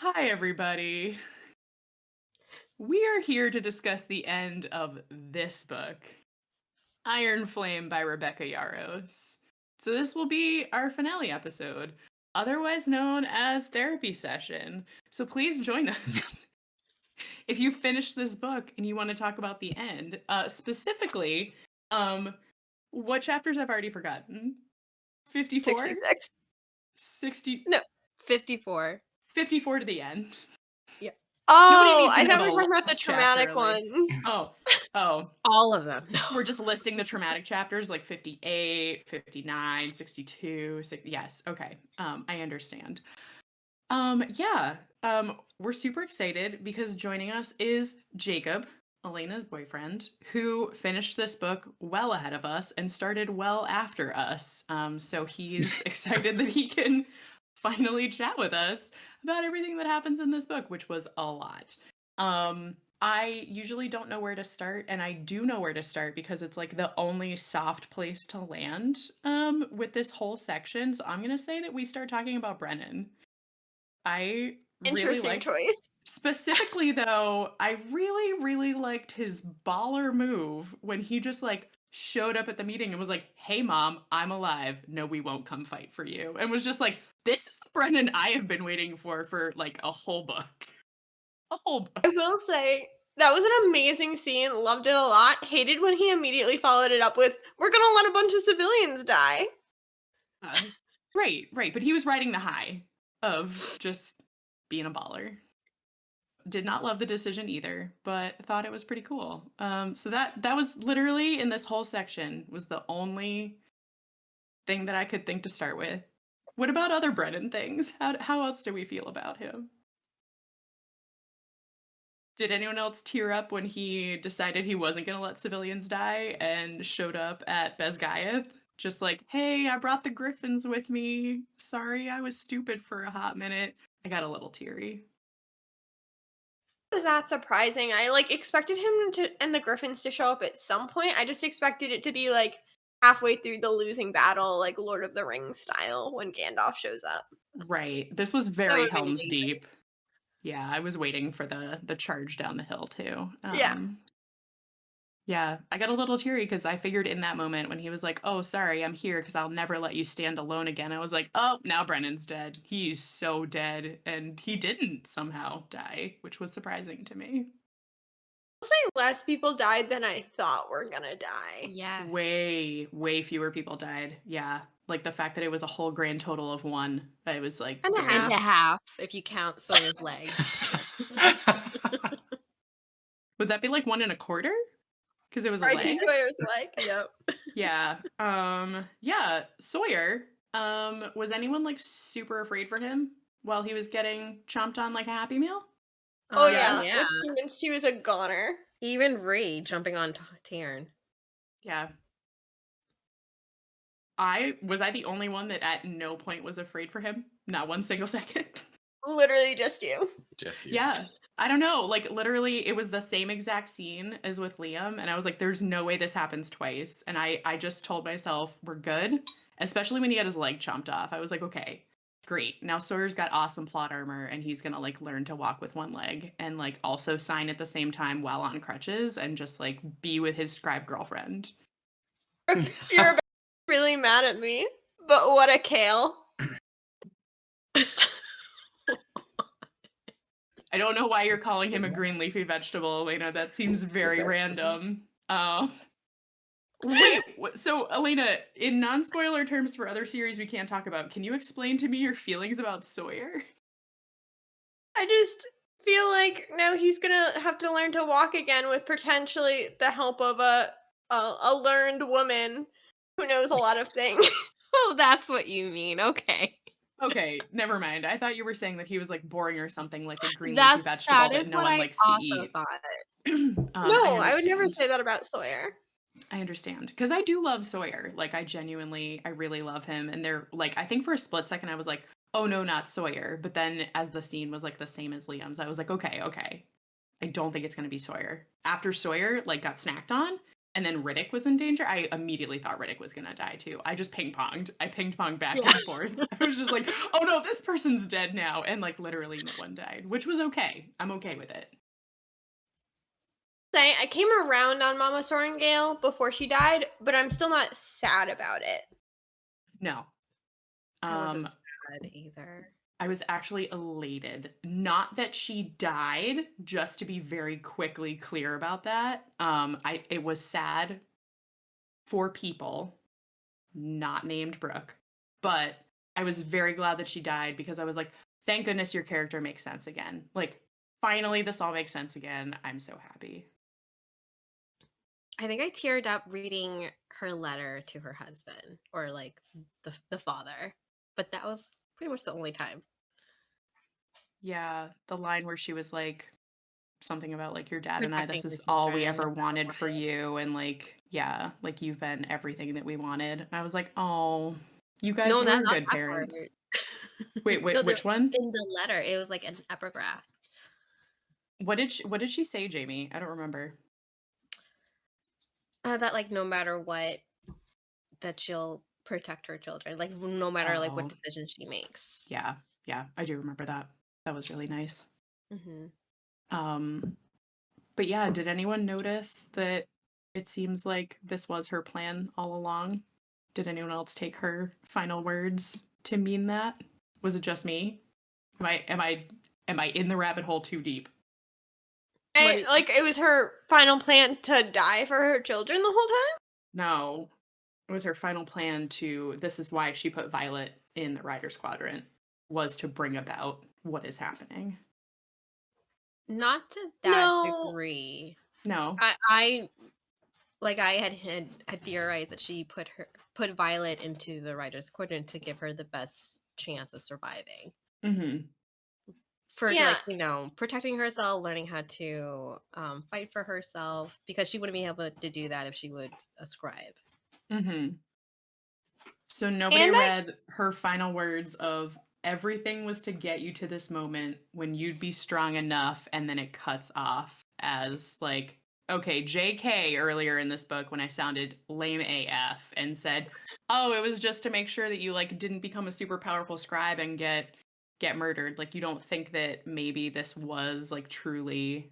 Hi, everybody. We are here to discuss the end of this book, Iron Flame by Rebecca Yarros. So, this will be our finale episode, otherwise known as Therapy Session. So, please join us if you finished this book and you want to talk about the end. Specifically, um, what chapters I've already forgotten? 54? 66. 60? No. 54. 54 to the end. Yeah. Nobody Oh, needs to I know thought we the were talking about the last chapter, traumatic like, ones. oh, All of them. No. we're just listing the traumatic chapters like 58, 59, 62. Yes, okay. I understand. Yeah. We're super excited because joining us is Jacob, Elena's boyfriend, who finished this book well ahead of us and started well after us. So he's excited that he can finally chat with us about everything that happens in this book, which was a lot. I usually don't know where to start, and I do know where to start because it's like the only soft place to land with this whole section. So I'm gonna say that we start talking about Brennan. I really Interesting like, choice. specifically though, I really liked his baller move when he just like showed up at the meeting and was like, "Hey mom, I'm alive. No, we won't come fight for you." And was just like, "This is the Brennan I have been waiting for like a whole book." A whole book. I will say that was an amazing scene. Loved it a lot. Hated when he immediately followed it up with, "We're gonna let a bunch of civilians die." Right. But he was riding the high of just being a baller. Did not love the decision either, but thought it was pretty cool. So that was literally in this whole section was the only thing that I could think to start with. What about other Brennan things? How else do we feel about him? Did anyone else tear up when he decided he wasn't going to let civilians die and showed up at Bezgaiath? Just like, hey, I brought the Griffins with me. Sorry, I was stupid for a hot minute. I got a little teary. Was that surprising? I expected him to and the Griffins to show up at some point. I just expected it to be like halfway through the losing battle, like Lord of the Rings style, when Gandalf shows up. Right. This was That very would've been Helm's amazing. Deep. Yeah, I was waiting for the charge down the hill too. Yeah. Yeah, I got a little teary because I figured in that moment when he was like, "Oh, sorry, I'm here because I'll never let you stand alone again." I was like, "Oh, now Brennan's dead. He's so dead," and he didn't somehow die, which was surprising to me. I'll say less people died than I thought were gonna die. Yes. Way fewer people died. Yeah, like the fact that it was a whole grand total of one. I was like, And a very. And half. a half if you count Sawyer's leg. Would that be like one and a quarter? Because it was a R.I.P. leg. Sawyer's like. Yep. Yeah. Yeah, Sawyer. Was anyone like super afraid for him while he was getting chomped on like a Happy Meal? Oh Yeah. yeah, was convinced he was a goner. Even Ree jumping on Tarn. Yeah. Was I the only one that at no point was afraid for him? Not one single second. Literally just you. Just you. Yeah. I don't know. Like literally it was the same exact scene as with Liam and I was like there's no way this happens twice. And I just told myself we're good, especially when he had his leg chomped off. I was like, okay, great. Now Sawyer's got awesome plot armor and he's going to like learn to walk with one leg and like also sign at the same time while on crutches and just like be with his scribe girlfriend. You're really mad at me, but what a kale. I don't know why you're calling him a green leafy vegetable, Elena. That seems very random. Wait, so Elena, in non-spoiler terms for other series we can't talk about, can you explain to me your feelings about Sawyer? I just feel like now he's gonna have to learn to walk again with potentially the help of a learned woman who knows a lot of things. Oh, that's what you mean. Okay. Okay, never mind. I thought you were saying that he was like boring or something, like a green leafy That vegetable is that no what one I likes to also eat. thought. I No, I would never understand. say that about Sawyer. I understand because I do love Sawyer. Like I really love him. And they're like, I think for a split second I was like, oh no, not Sawyer. But then as the scene was like the same as Liam's, I was like, okay. I don't think it's gonna be Sawyer. After Sawyer like got snacked on, and then Riddick was in danger, I immediately thought Riddick was gonna die too. I just ping-ponged. I ping-ponged back Yeah. and forth. I was just like, "Oh no, this person's dead now," and, like, literally no one died, which was okay. I'm okay with it. I came around on Mama Sorengale before she died, but I'm still not sad about it. No. I wasn't Um, sad either. I was actually elated. Not that she died, just to be very quickly clear about that. It was sad for people not named Brooke, but I was very glad that she died because I was like, thank goodness your character makes sense again. Like, finally, this all makes sense again. I'm so happy. I think I teared up reading her letter to her husband or like the father, but that was pretty much the only time. Yeah, the line where she was like, something about like your dad and I, Protecting this her is all we children no ever matter wanted for what. you. And like, yeah, like you've been everything that we wanted. And I was like, oh, you guys No, were not good that parents. part. Wait, No, there which one? in the letter it was like an epigraph. What did she say, Jamie? I don't remember. That like no matter what, that she'll protect her children, like no matter like what Oh, decision she makes. yeah, yeah, I do remember that. That was really nice. Hmm. Um, but yeah, did anyone notice that it seems like this was her plan all along? Did anyone else take her final words to mean that? Was it just me? Am I in the rabbit hole too deep? What do Like it was her final plan to die for her children the whole time. No. It was her final plan to this is why she put Violet in the Rider's Quadrant, was to bring about what is happening. not to that No, degree. No. I like I had theorized that she put Violet into the writer's quadrant to give her the best chance of surviving. Mhm. For yeah, like, protecting herself, learning how to fight for herself, because she wouldn't be able to do that if she would ascribe. Mhm. So nobody and read her final words of everything was to get you to this moment when you'd be strong enough, and then it cuts off as like, okay, JK earlier in this book when I sounded lame AF and said, "Oh, it was just to make sure that you like didn't become a super powerful scribe and get murdered." Like you don't think that maybe this was like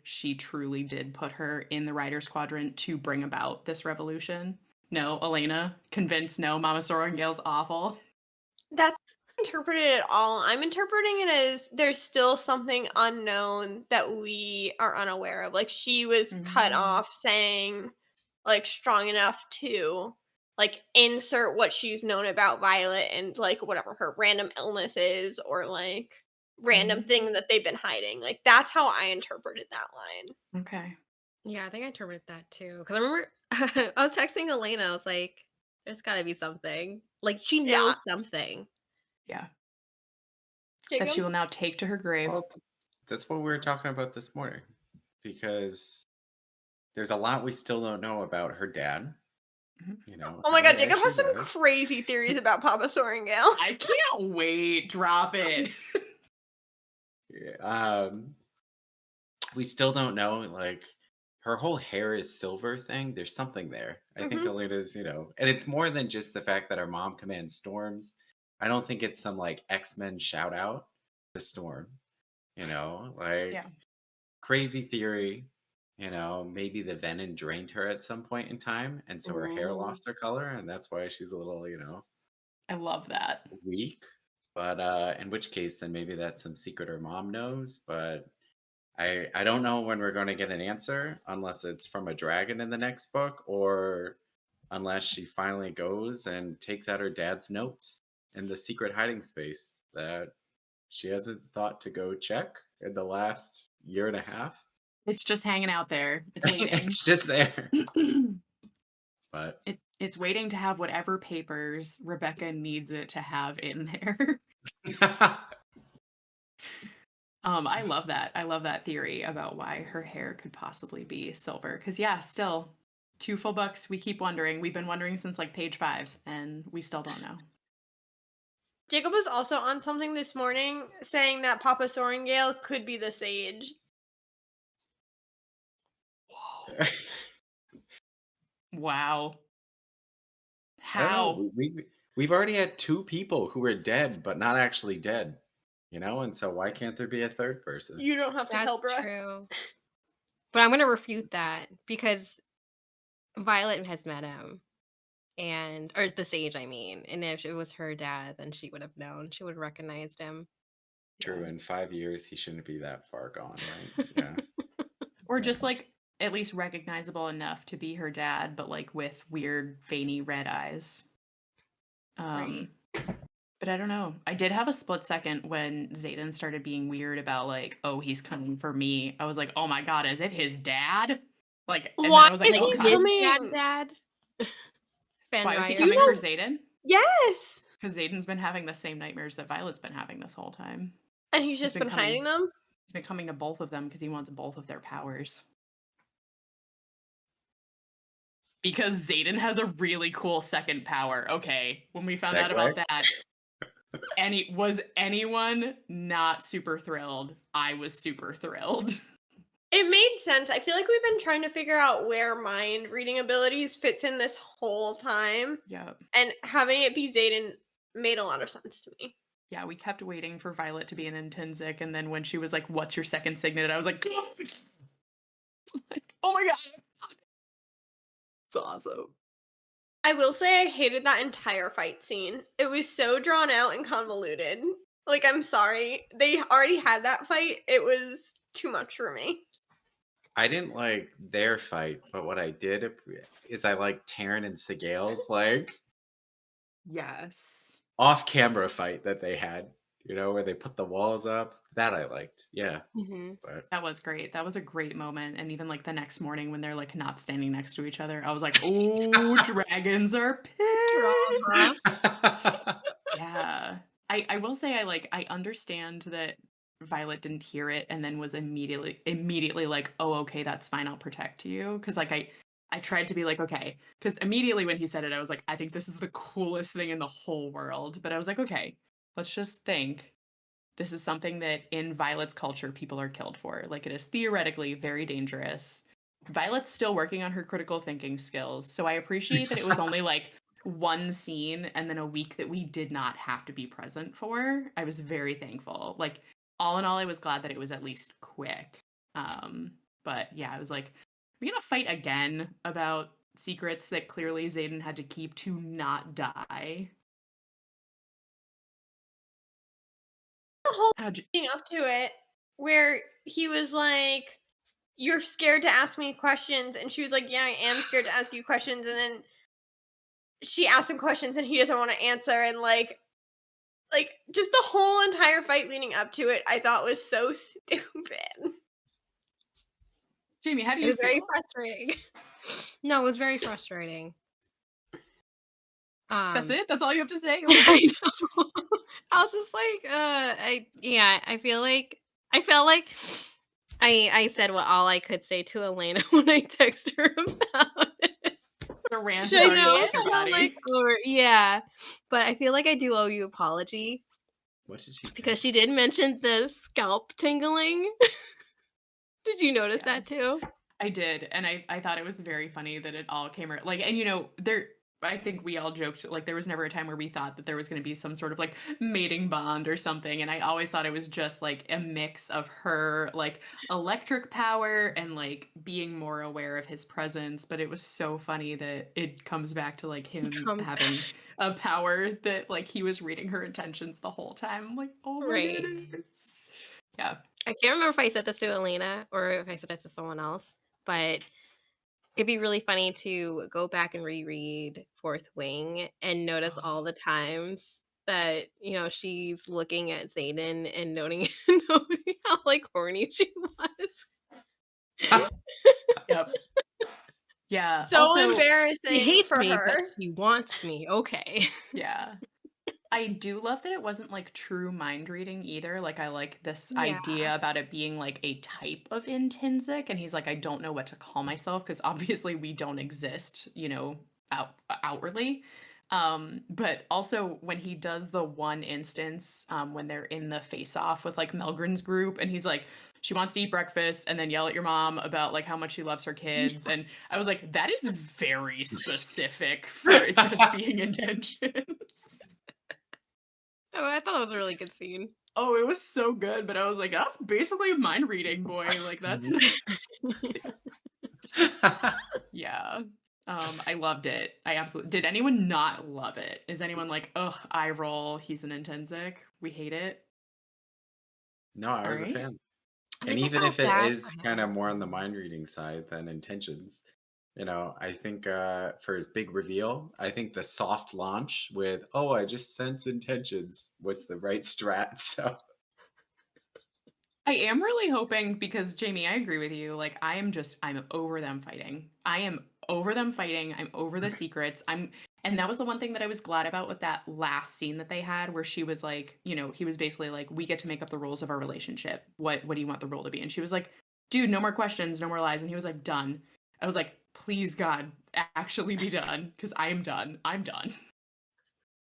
she truly did put her in the Writer's Quadrant to bring about this revolution? No, Elena, convinced no, Mama Sorrengail's awful. that's not interpreted at all. I'm interpreting it as there's still something unknown that we are unaware of. Like she was cut Mm. off saying like strong enough to like insert what she's known about Violet and like whatever her random illness is or like random thing Mm. that they've been hiding. Like that's how I interpreted that line. Okay. Yeah, I think I interpreted that too. Because I remember I was texting Elena. I was like, "There's got to be something. Like she Yeah. knows something." Yeah. That she Jacob? will now take to her grave. Well, that's what we were talking about this morning because there's a lot we still don't know about her dad. Mhm. Oh my How god, he Jacob has actually some lives. crazy theories about Papa Sorengale. I can't wait. Drop it. Yeah, we still don't know, like, her whole hair is silver thing. There's something there. I think Hmm. Elena's, and it's more than just the fact that her mom commands storms. I don't think it's some like X-Men shout out to Storm, like Yeah. crazy theory. Maybe the venom drained her at some point in time, and so her hair Ooh. lost her color, and that's why she's a little, I love that. weak. But in which case, then maybe that's some secret her mom knows. But I don't know when we're going to get an answer, unless it's from a dragon in the next book, or unless she finally goes and takes out her dad's notes in the secret hiding space that she hasn't thought to go check in the last year and a half. It's just hanging out there. It's waiting. It's just there. But It's waiting to have whatever papers Rebecca needs it to have in there. I love that. I love that theory about why her hair could possibly be silver. Because yeah, still 2 full books. We keep wondering. We've been wondering since like page 5, and we still don't know. Jacob was also on something this morning saying that Papa Sorengale could be the sage. Whoa. Wow. I don't know. How? We've already had two people who were dead, but not actually dead. And so why can't there be a third person? You don't have to tell That's Brooke. true. But I'm gonna refute that because Violet has met him, or the sage, I mean. And if it was her dad, then she would have known. She would have recognized him. True, Yeah. in 5 years, he shouldn't be that far gone, right? Yeah. Or Yeah. just like at least recognizable enough to be her dad, but like with weird, veiny red eyes. Right. But I don't know. I did have a split second when Zayden started being weird about like, oh, he's coming for me. I was like, oh my god, is it his dad? Like, and then Why I was like, is oh, he god, His coming? dad? Ben why was he Ryder. Do you coming for know- Zayden? Yes. Because Zayden's been having the same nightmares that Violet's been having this whole time. And he's just been been hiding them? He's been coming to both of them because he wants both of their powers. Because Zayden has a really cool second power. Okay, when we found out about Segue? that, was anyone not super thrilled? I was super thrilled. It made sense. I feel like we've been trying to figure out where mind reading abilities fits in this whole time. Yep. And having it be Zayden made a lot of sense to me. Yeah, we kept waiting for Violet to be an intrinsic, and then when she was like, "What's your second signet?" I was like, like, "Oh my god, it's awesome!" I will say I hated that entire fight scene. It was so drawn out and convoluted. Like, I'm sorry. They already had that fight. It was too much for me. I didn't like their fight, but what I did is I liked Taryn and Segal's like Yes. off-camera fight that they had, where they put the walls up. That I liked. Yeah. Mm-hmm. But That was great. That was a great moment. And even like the next morning when they're like not standing next to each other, I was like, "Oh, dragons are Drama. pissed." Yeah. I will say I understand that Violet didn't hear it and then was immediately like, "Oh, okay, that's fine. I'll protect you." Cuz like I tried to be like, "Okay." Cuz immediately when he said it, I was like, "I think this is the coolest thing in the whole world." But I was like, "Okay, let's just think this is something that in Violet's culture people are killed for. Like it is theoretically very dangerous." Violet's still working on her critical thinking skills, so I appreciate that it was only like one scene and then a week that we did not have to be present for. I was very thankful. Like all in all, I was glad that it was at least quick. But yeah, I was like, we're gonna fight again about secrets that clearly Zayden had to keep to not die. The whole How'd you- thing up to it, where he was like, "You're scared to ask me questions," and she was like, "Yeah, I am scared to ask you questions," and then she asked him questions and he doesn't want to answer, and like just the whole entire fight leading up to it, I thought was so stupid. Jamie, how do It you was very feel? frustrating. No, it was very frustrating. That's it? That's all you have to say? I know. I was just like, I feel like I said what all I could say to Elena when I texted her about it. The rant is Should I already say off it? your And I'm body. like, yeah. But I feel like I do owe you an apology what did she because she text? did mention the scalp tingling. Did you notice that Yes. too? I did, and I thought it was very funny that it all came like, and there. I think we all joked like there was never a time where we thought that there was going to be some sort of like mating bond or something, and I always thought it was just like a mix of her like electric power and like being more aware of his presence. But it was so funny that it comes back to like him having a power that like he was reading her intentions the whole time. I'm like, oh my Right. goodness. Yeah. I can't remember if I said this to Elena or if I said it to someone else, but it'd be really funny to go back and reread Fourth Wing and notice all the times that, she's looking at Zayden and noting how like horny she was. Yep. Yeah. So also, embarrassing She hates for me, her. but she wants me. Okay. yeah. I do love that it wasn't like true mind reading either. Like I like this Yeah. idea about it being like a type of intrinsic, and he's like, I don't know what to call myself because obviously we don't exist, outwardly. But also when he does the one instance, when they're in the face-off with like Melgren's group, and he's like, she wants to eat breakfast and then yell at your mom about like how much she loves her kids. And I was like, that is very specific for it just being intentions. Oh, I thought that was a really good scene. Oh, it was so good, but I was like, that's basically mind reading, boy. Like that's yeah. I loved it. I absolutely did. Anyone not love it? Is anyone like, ugh, eye roll, he's an intensic? We hate it. No, I All was a right. fan. I And think I even felt if it bad is for kind of him. more on the mind reading side than intentions, I think for his big reveal, I think the soft launch with, oh, I just sense intentions was the right strat. So I am really hoping because Jamie, I agree with you. Like I'm over them fighting. I am over them fighting. I'm over the secrets. And that was the one thing that I was glad about with that last scene that they had where she was like, he was basically like, we get to make up the rules of our relationship. What do you want the rule to be? And she was like, dude, no more questions, no more lies. And he was like, done. I was like, please God, actually be done, because I am done. I'm done.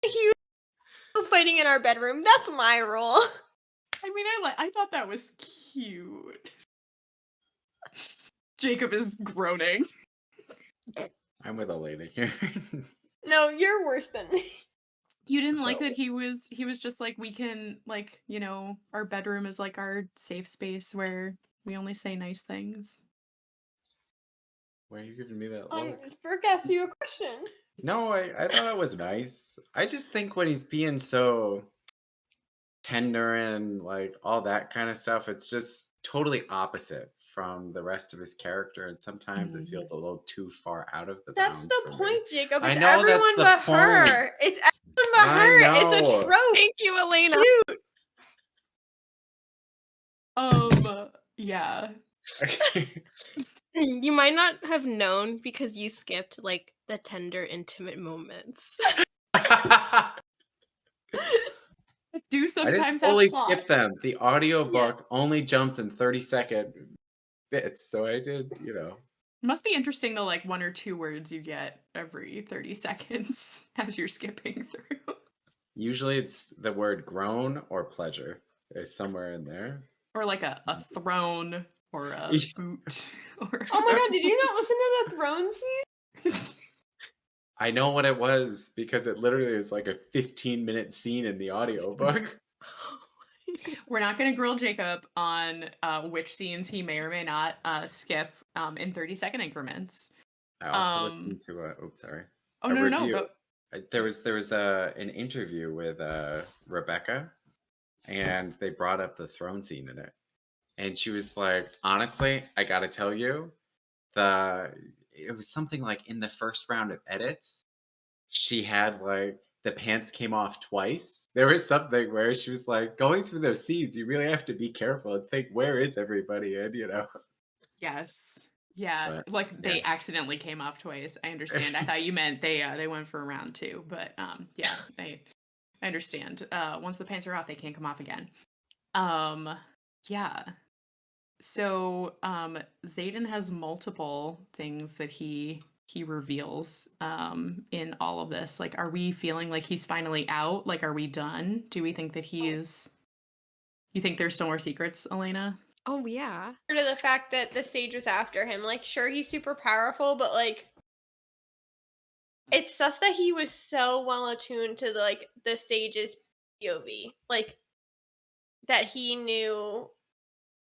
You fighting in our bedroom. That's my role. I mean, I thought that was cute. Jacob is groaning. I'm with a lady here. No, you're worse than me. You didn't like So, that he was just like, we can like, our bedroom is like our safe space where we only say nice things. why are you giving me that I look? forgot you a question. No, I thought it was nice. I just think when he's being so tender and like all that kind of stuff, it's just totally opposite from the rest of his character. And sometimes it feels a little too far out of the That's bounds the for me. point, Jacob. I It's know that's everyone the but point. her. It's everyone but I her. It's a know. trope. Thank you, Elena. Cute. Yeah. Okay. You might not have known because you skipped like the tender, intimate moments. Do I didn't sometimes have fully plot. skip them. The Yeah. audiobook only jumps in 30-second bits. So I did, Must be interesting the like 1 or 2 words you get every 30 seconds as you're skipping through. Usually it's the word groan or pleasure. There's somewhere in there. Or like a throne or a boot or Oh my god, did you not listen to the throne scene? I know what it was because it literally is like a 15-minute scene in the audiobook. We're not going to grill Jacob on which scenes he may or may not skip in 30-second increments. I also listened to sorry. Oh, A no, review. go. There was an interview with Rebecca, and they brought up the throne scene in it. And she was like, honestly, I gotta tell you, it was something like in the first round of edits, she had like the pants came off twice. There was something where she was like, going through those scenes, you really have to be careful and think, where is everybody? And Yes. Yeah, but like they accidentally came off twice. I understand. I thought you meant they went for round 2, but yeah, I understand. Once the pants are off, they can't come off again. Yeah. So Xaden has multiple things that he reveals in all of this. Like, are we feeling like he's finally out? Like, are we done? Do we think that he's you think there's still more secrets, Elena? Oh yeah. To the fact that the stage was after him. Like, sure, he's super powerful, but like, it's just that he was so well attuned to the sage's POV, like that he knew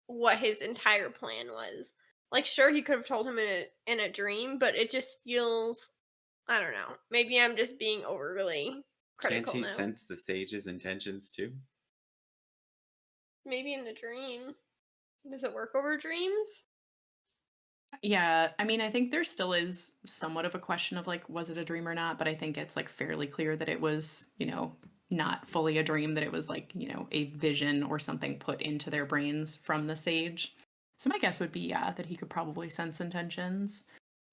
what his entire plan was. Like, sure, he could have told him in a dream, but it just feels, I don't know. Maybe I'm just being overly can't critical he now. sense the sage's intentions too? Maybe in the dream. Does it work over dreams? Yeah, I mean, I think there still is somewhat of a question of like, was it a dream or not? But I think it's like fairly clear that it was, not fully a dream, that it was like, a vision or something put into their brains from the sage. So my guess would be, yeah, that he could probably sense intentions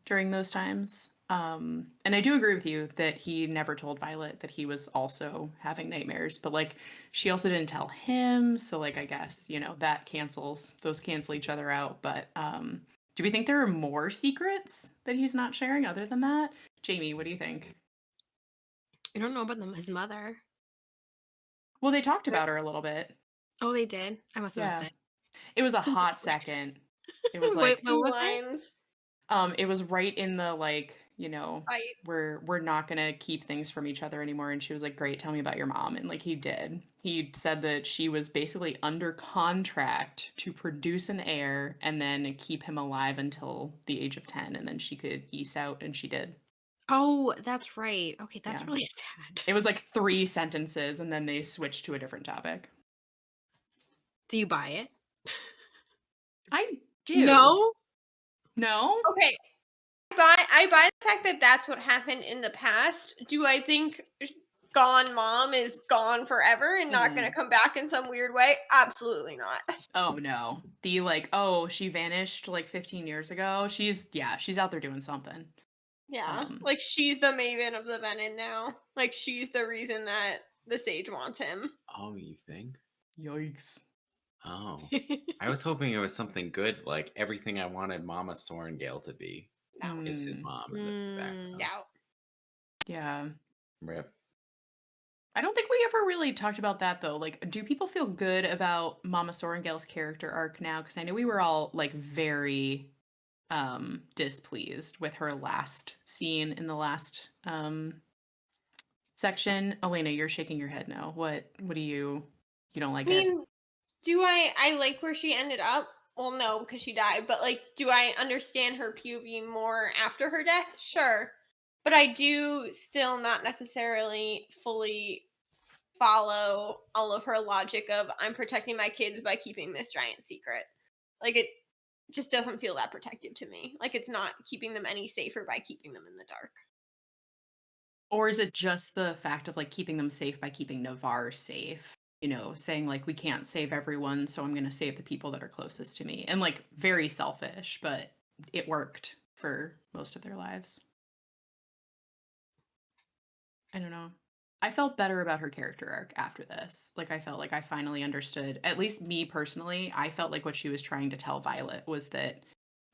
during those times. And I do agree with you that he never told Violet that he was also having nightmares, but like she also didn't tell him. So like, I guess, those cancel each other out. But do we think there are more secrets that he's not sharing other than that? Jamie, what do you think? I don't know about his mother. Well, they talked about her a little bit. Oh, they did? I must have missed Yeah. it. It was a hot second. It was What like, what Two was it? lines. it was right in the, like, you know, Fight. we're not gonna keep things from each other anymore, and she was like, "Great, tell me about your mom." And, like, he did. He said that she was basically under contract to produce an heir and then keep him alive until the age of 10, and then she could ease out, and she did. Oh, that's right. Okay, that's Yeah. really sad. It was, like, 3 sentences, and then they switched to a different topic. Do you buy it? I do. No? No? Okay, I buy the fact that that's what happened in the past. Do I think Gone Mom is gone forever and not going Mm. to come back in some weird way? Absolutely not. Oh, no. The, like, "Oh, she vanished, like, 15 years ago." She's out there doing something. Yeah, Um, like she's the maven of the Venom now. Like she's the reason that the Sage wants him. Oh, you think? yikes. Oh. I was hoping it was something good, like everything I wanted Mama Sorengale to be No, is his Mm, mom in the background. doubt. yeah. Rip. I don't think we ever really talked about that, though. Like, do people feel good about Mama Sorengale's character arc now? Because I know we were all, like, very displeased with her last scene in the last section. Elena, you're shaking your head no. What do you don't I like it? mean, do I like where she ended up? Well, no, because she died. But like, do I understand her POV more after her death? Sure, but I do still not necessarily fully follow all of her logic of I'm protecting my kids by keeping this giant secret. Like it just doesn't feel that protective to me. Like it's not keeping them any safer by keeping them in the dark. Or is it just the fact of, like, keeping them safe by keeping Navarre safe? You know, saying, like, we can't save everyone, so I'm gonna save the people that are closest to me. And, like, very selfish, but it worked for most of their lives. I don't know. I felt better about her character arc after this. Like, I felt like I finally understood, at least me personally, I felt like what she was trying to tell Violet was that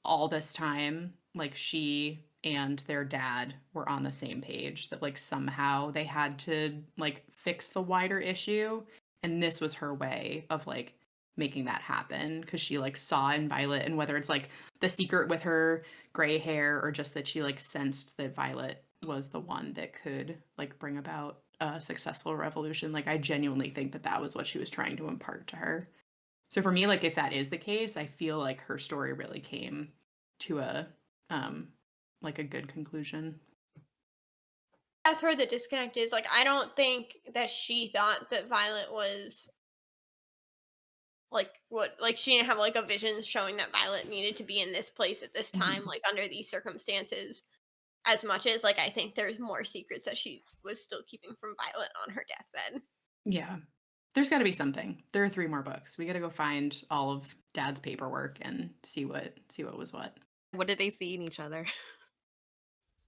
all this time, like, she and their dad were on the same page, that, like, somehow they had to, like, fix the wider issue. And this was her way of, like, making that happen because she, like, saw in Violet, and whether it's, like, the secret with her gray hair or just that she, like, sensed that Violet was the one that could, like, bring about a successful revolution. Like, I genuinely think that that was what she was trying to impart to her. So for me, like, if that is the case, I feel like her story really came to a like a good conclusion. That's where the disconnect is. Like I don't think that she thought that Violet was like what like she didn't have like a vision showing that Violet needed to be in this place at this time, Mhm. like under these circumstances. As much as like I think there's more secrets that she was still keeping from Violet on her deathbed. Yeah. There's got to be something. There are 3 more books. We got to go find all of Dad's paperwork and see what was what. What did they see in each other?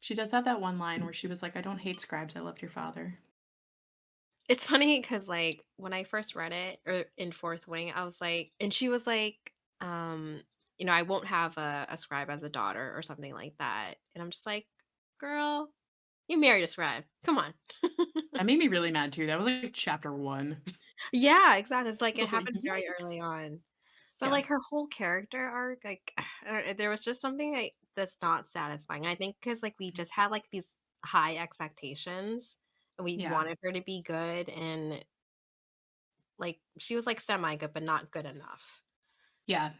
She does have that one line where she was like, "I don't hate scribes. I loved your father." It's funny because, like, when I first read it or in Fourth Wing, I was like, and she was like, I won't have a scribe as a daughter or something like that. And I'm just like, girl, you married a scribe. Come on. That made me really mad too. That was like chapter 1. Yeah, exactly. It's like I it was like, happened very early "Yikes." on. But Yeah. like her whole character arc, like I don't, there was just something that's not satisfying. I think because like we just had like these high expectations and we Yeah. wanted her to be good and like she was like semi good but not good enough. Yeah.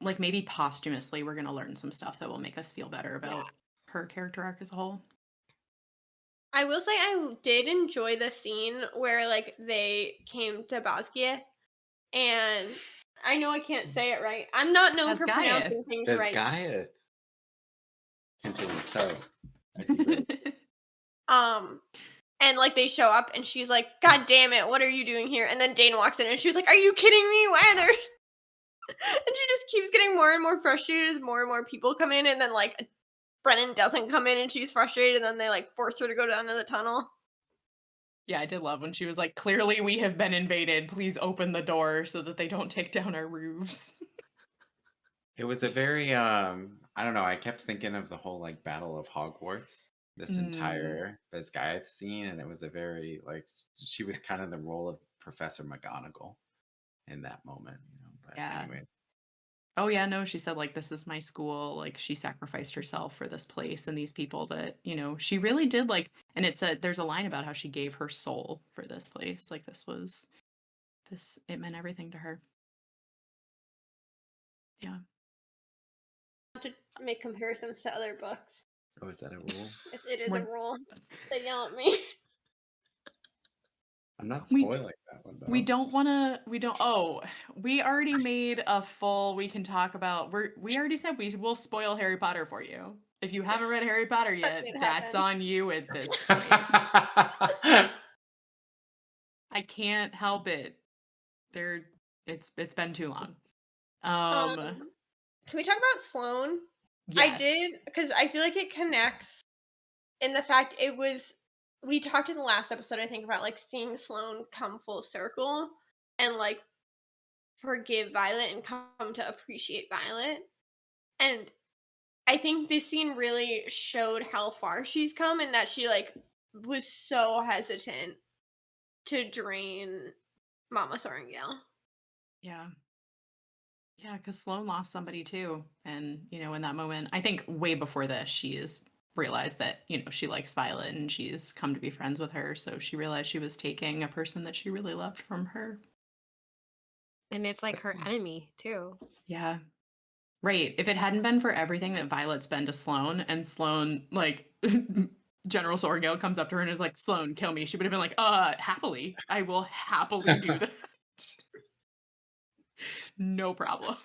Like maybe posthumously we're going to learn some stuff that will make us feel better Yeah. about her character arc as a whole. I will say I did enjoy the scene where like they came to Basgiath and I know I can't say it right. I'm not known for Basgiath. pronouncing things There's right. Gaia. Continue. Sorry. I derailed. Um and like they show up and she's like, God damn it, what are you doing here? And then Dane walks in and she was like, are you kidding me? Why are there and she just keeps getting more and more frustrated as more and more people come in and then like Brennan doesn't come in and she's frustrated and then they like force her to go down to the tunnel. Yeah, I did love when she was like, "Clearly we have been invaded. Please open the door so that they don't take down our roofs." It was a very I don't know, I kept thinking of the whole like Battle of Hogwarts this entire Bisgayeth scene, and it was a very she was kind of the role of Professor McGonagall in that moment, But Yeah. anyway, Oh yeah, no, she said like this is my school, like she sacrificed herself for this place and these people that, she really did like, and there's a line about how she gave her soul for this place. Like it meant everything to her. Yeah. To make comparisons to other books. oh, is that a rule? It is a We're- rule. They yell at me. I'm not We- spoiling that one though. We already made a full, we can talk about, we already said we will spoil Harry Potter for you. If you haven't read Harry Potter yet, did that's happen. on you at this point. I can't help it. It's been too long. Can we talk about Sloane? Yes. I did, because I feel like it connects in the fact we talked in the last episode, I think, about like seeing Sloane come full circle and like forgive Violet and come to appreciate Violet. And I think this scene really showed how far she's come and that she like was so hesitant to drain Mama Sorrengail. Yeah. Yeah, because Sloane lost somebody too. And, in that moment, I think way before this, she has realized that, she likes Violet and she's come to be friends with her. So she realized she was taking a person that she really loved from her. And it's like her enemy, too. Yeah. Right. If it hadn't been for everything that Violet's been to Sloane and Sloane, like, General Sorrengail comes up to her and is like, Sloane, kill me. She would have been like, happily. I will happily do that. No problem.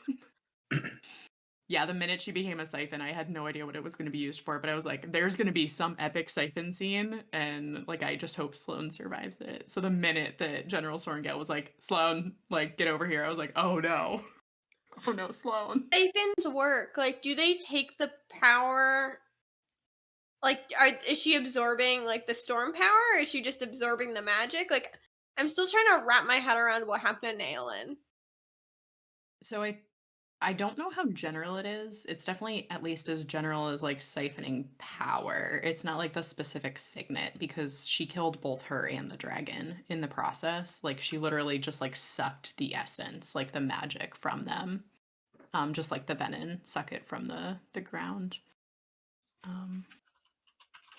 Yeah, the minute she became a siphon, I had no idea what it was going to be used for, but I was like, there's going to be some epic siphon scene, and like I just hope Sloane survives it. So the minute that General Sorrengail was like, Sloane, like, get over here, I was like, oh no. Oh no, Sloane. Siphons work. Like, do they take the power? Like, is she absorbing like the storm power, or is she just absorbing the magic? Like, I'm still trying to wrap my head around what happened to Naelin. So I don't know how general it is. It's definitely at least as general as like siphoning power. It's not like the specific signet because she killed both her and the dragon in the process. Like she literally just like sucked the essence, like the magic from them. Just like the venom, suck it from the ground.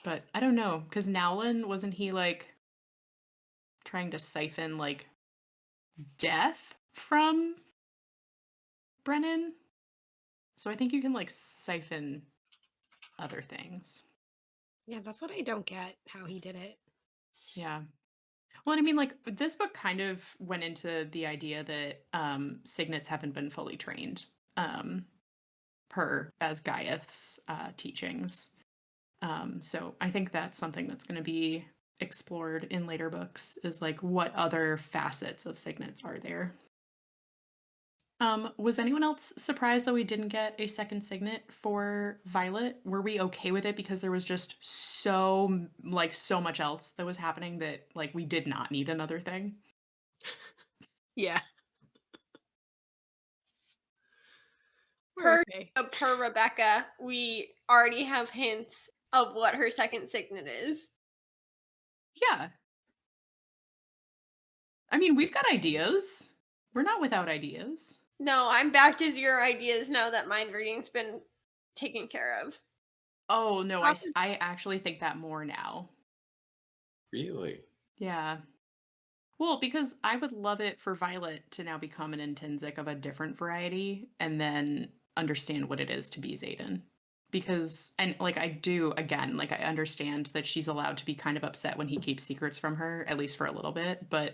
But I don't know, because Nowlin, wasn't he like trying to siphon like death from Brennan? So I think you can like siphon other things. Yeah, that's what I don't get, how he did it. Yeah. Well, and I mean, like, this book kind of went into the idea that signets haven't been fully trained per Basgaiath's teachings. So I think that's something that's going to be explored in later books, is like, what other facets of signets are there? Was anyone else surprised that we didn't get a second signet for Violet? Were we okay with it because there was just so much else that was happening that like we did not need another thing? Yeah. Per Rebecca, we already have hints of what her second signet is. Yeah. I mean, we've got ideas. We're not without ideas. No, I'm back to zero ideas now that mind reading's been taken care of. Oh, no, I actually think that more now. Really? Yeah. Well, because I would love it for Violet to now become an intrinsic of a different variety and then understand what it is to be Xaden. Because, and like I do, again, like I understand that she's allowed to be kind of upset when he keeps secrets from her, at least for a little bit, but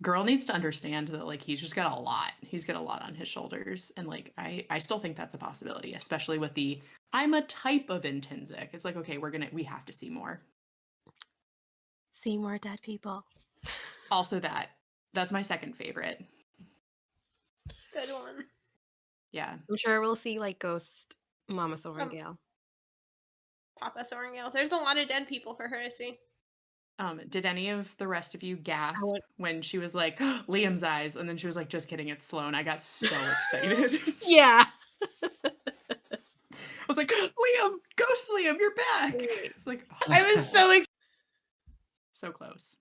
girl needs to understand that like he's just got a lot. He's got a lot on his shoulders. And like I still think that's a possibility, especially with the I'm a type of intrinsic. It's like, okay, we have to see more. See more dead people. Also that's my second favorite. Good one. Yeah. I'm sure we'll see like ghost Mama Sorrengail. Papa Sorrengail. There's a lot of dead people for her to see. Did any of the rest of you gasp when she was like, Liam's eyes, and then she was like, just kidding, it's Sloane? I got so excited. Yeah. I was was like, Liam, Ghost Liam, you're back. It's like, I was so excited. so close.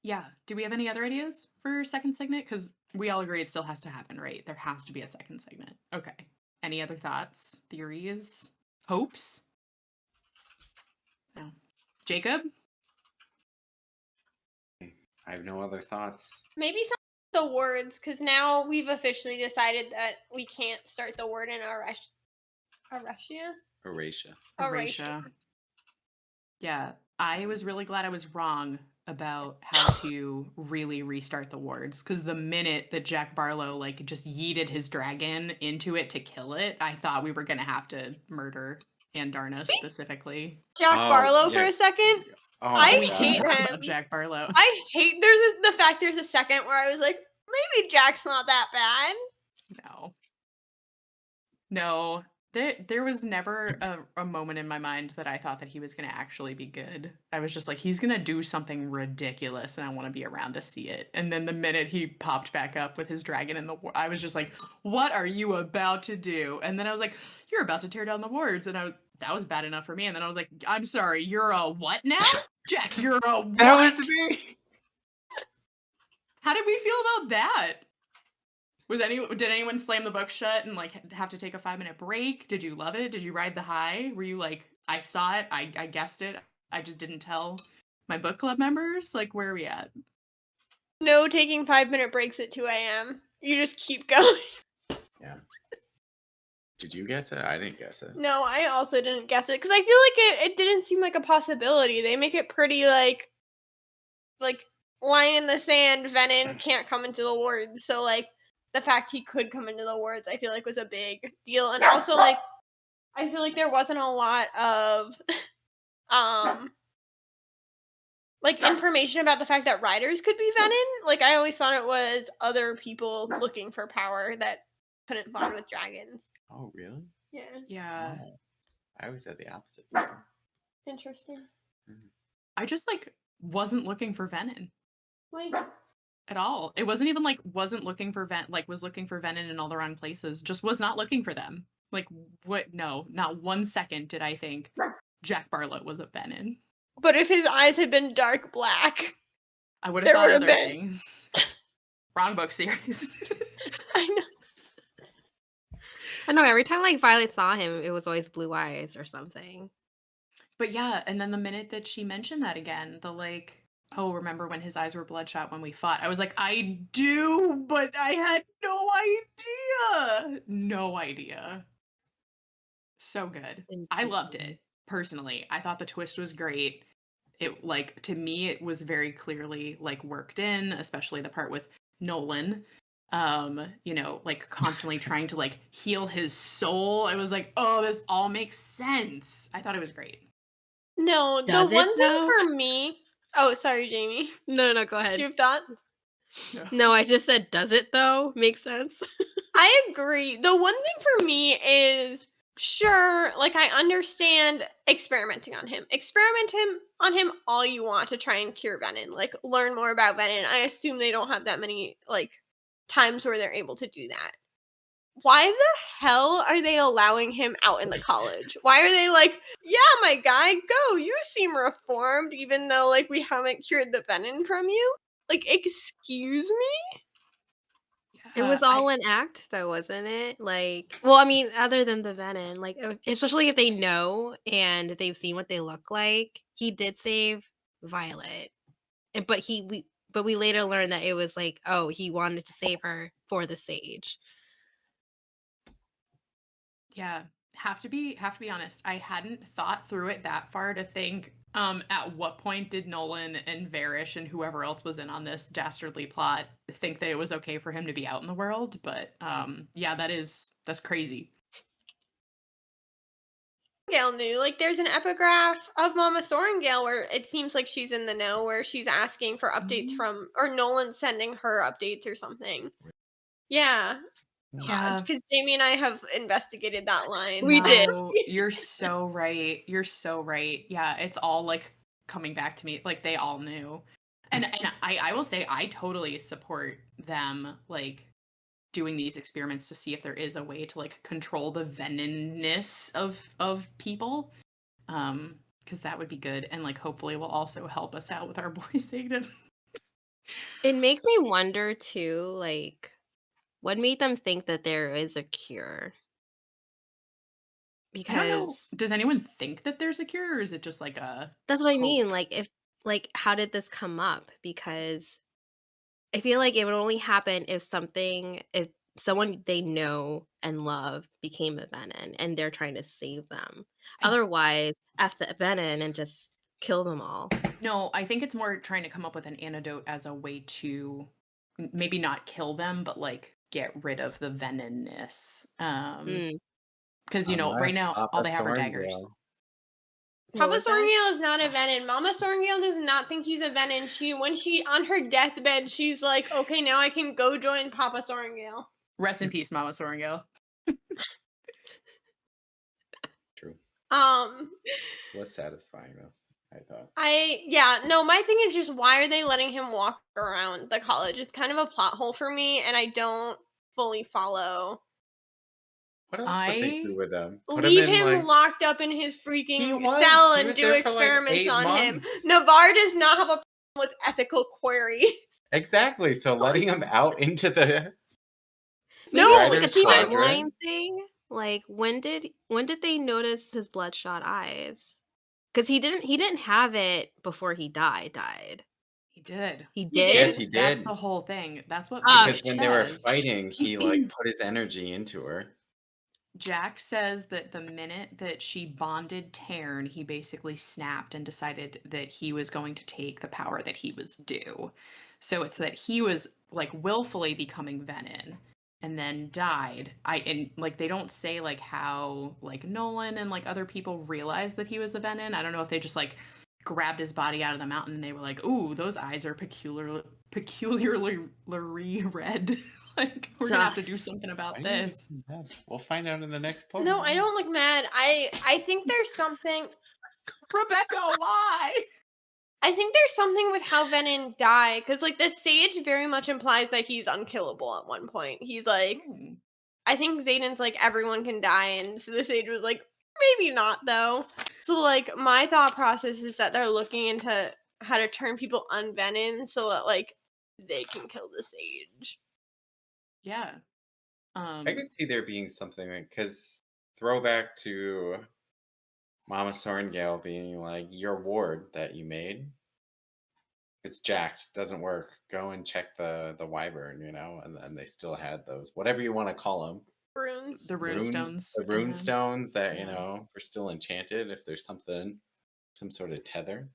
Yeah. Do we have any other ideas for second segment? Because we all agree it still has to happen, right? There has to be a second segment. Okay. Any other thoughts, theories, hopes? No. Jacob? I have no other thoughts. Maybe some of the words, because now we've officially decided that we can't start the word in Arasia. Erasure. Yeah. I was really glad I was wrong about how to really restart the wards, because the minute that Jack Barlow like just yeeted his dragon into it to kill it, I thought we were gonna have to murder Andarna specifically. Jack Oh, Barlow for yeah. a second. Oh I my We God. can hate talk him. about Jack Barlow. I hate the fact there's a second where I was like, maybe Jack's not that bad. No. There was never a moment in my mind that I thought that he was going to actually be good. I was just like, he's going to do something ridiculous and I want to be around to see it. And then the minute he popped back up with his dragon in the I was just like, what are you about to do? And then I was like, you're about to tear down the wards. And that was bad enough for me. And then I was like, I'm sorry, you're a what now? Jack, you're a what? That was me. How did we feel about that? Did anyone slam the book shut and like have to take a 5-minute break? Did you love it? Did you ride the high? Were you like, I saw it, I guessed it, I just didn't tell my book club members? Like, where are we at? No taking 5-minute breaks at 2 a.m. You just keep going. Yeah. Did you guess it? I didn't guess it. No, I also didn't guess it because I feel like it didn't seem like a possibility. They make it pretty like line in the sand. Venom can't come into the wards, so like the fact he could come into the wards, I feel like was a big deal. And also like I feel like there wasn't a lot of like information about the fact that riders could be Venom. Like I always thought it was other people looking for power that couldn't bond with dragons. Oh, really? Yeah. Yeah. Oh, I always had the opposite. Interesting. I just like wasn't looking for Venom Like at all. It wasn't even like wasn't looking for was looking for Venom in all the wrong places. Just was not looking for them. Like what? No, not 1 second did I think Jack Barlow was a Venom. but if his eyes had been dark black, I would have There thought would've other been. things. Wrong book series. I know. I know every time like Violet saw him, it was always blue eyes or something. But yeah, and then the minute that she mentioned that again, the like, oh, remember when his eyes were bloodshot when we fought? I was like, I do, but I had no idea. No idea. So good. I loved it, personally. I thought the twist was great. It like to me it was very clearly like worked in, especially the part with Nolan. Like constantly trying to like heal his soul. I was like, oh, this all makes sense. I thought it was great. No, Does the it, one thing though? for me. Oh, sorry, Jamie. No, go ahead. Do you have thoughts? No, I just said, does it though? Makes sense. I agree. The one thing for me is sure, like I understand experimenting on him. Experiment on him all you want to try and cure Venom. Like learn more about Venom. I assume they don't have that many like times where they're able to do that. Why the hell are they allowing him out in the college? Why are they like, yeah, my guy, go. You seem reformed, even though like we haven't cured the Venom from you. Like, excuse me? It was all an act, though, wasn't it? Like, well, I mean, other than the Venom, like, especially if they know and they've seen what they look like, he did save Violet, but we later learned that it was like, oh, he wanted to save her for the sage. Yeah, have to be honest. I hadn't thought through it that far to think at what point did Nolan and Varish and whoever else was in on this dastardly plot think that it was okay for him to be out in the world, but yeah, that's crazy. Sorengale knew. Like, there's an epigraph of Mama Sorengale where it seems like she's in the know, where she's asking for updates from, or Nolan's sending her updates or something. Yeah. Yeah. Because Jamie and I have investigated that line. We did. You're so right. You're so right. Yeah, it's all like coming back to me. Like they all knew. And I will say I totally support them like doing these experiments to see if there is a way to like control the venonness of people. Because that would be good, and like hopefully will also help us out with our boy Satan. It makes me wonder too, like, what made them think that there is a cure? I don't know. Because Does anyone think that there's a cure, or is it just like a that's what I hope? mean. Like, how did this come up? Because I feel like it would only happen if someone they know and love became a venom and they're trying to save them. I- Otherwise, F the venom and just kill them all. No, I think it's more trying to come up with an antidote as a way to maybe not kill them, but like get rid of the venonness. Mm. Because right Unless now all Papa they have are daggers. Sorngale. What Papa was that? Sorngale is not a venom. Mama Sorngale does not think he's a venom. When she on her deathbed, she's like, okay, now I can go join Papa Sorngale. Rest in peace, Mama Sorngale. True. Was satisfying though, I thought. My thing is just why are they letting him walk around the college? It's kind of a plot hole for me, and I don't fully follow. What else would they do with him? Put Leave him in, him like, locked up in his He freaking was. cell He and was do there for, like, experiments 8 on him. months. Navarre does not have a problem with ethical queries. Exactly. So letting him out into the Maybe No, it's like a writer's timeline quadrant. thing. Like when did they notice his bloodshot eyes? Because he didn't have it before he died. He did. He He did. Yes, he That's did. the whole thing. That's what Oh, Because when they were says. fighting, he like put his energy into her. Jack says that the minute that she bonded Tarn, he basically snapped and decided that he was going to take the power that he was due. So it's that he was like willfully becoming Venom and then died. And like they don't say like how like Nolan and like other people realized that he was a Venom. I don't know if they just like grabbed his body out of the mountain and they were like, "Ooh, those eyes are peculiarly red." Like we're gonna have to do sus. something Why about are you this. getting mad? We'll find out in the next book. No, I don't look mad. I think there's something. Rebecca, why? I think there's something with how Venom died, because like the sage very much implies that he's unkillable at one point. He's like, I think Zayden's like everyone can die, and so the sage was like, maybe not though. So like my thought process is that they're looking into how to turn people unvenom so that like they can kill the sage. Yeah. I could see there being something like, because throwback to Mama Sorngale being like, your ward that you made, it's jacked, doesn't work. Go and check the wyvern, and then they still had those, whatever you want to call them, Runes. the rune stones. the rune and stones that yeah. were still enchanted. If there's some sort of tether.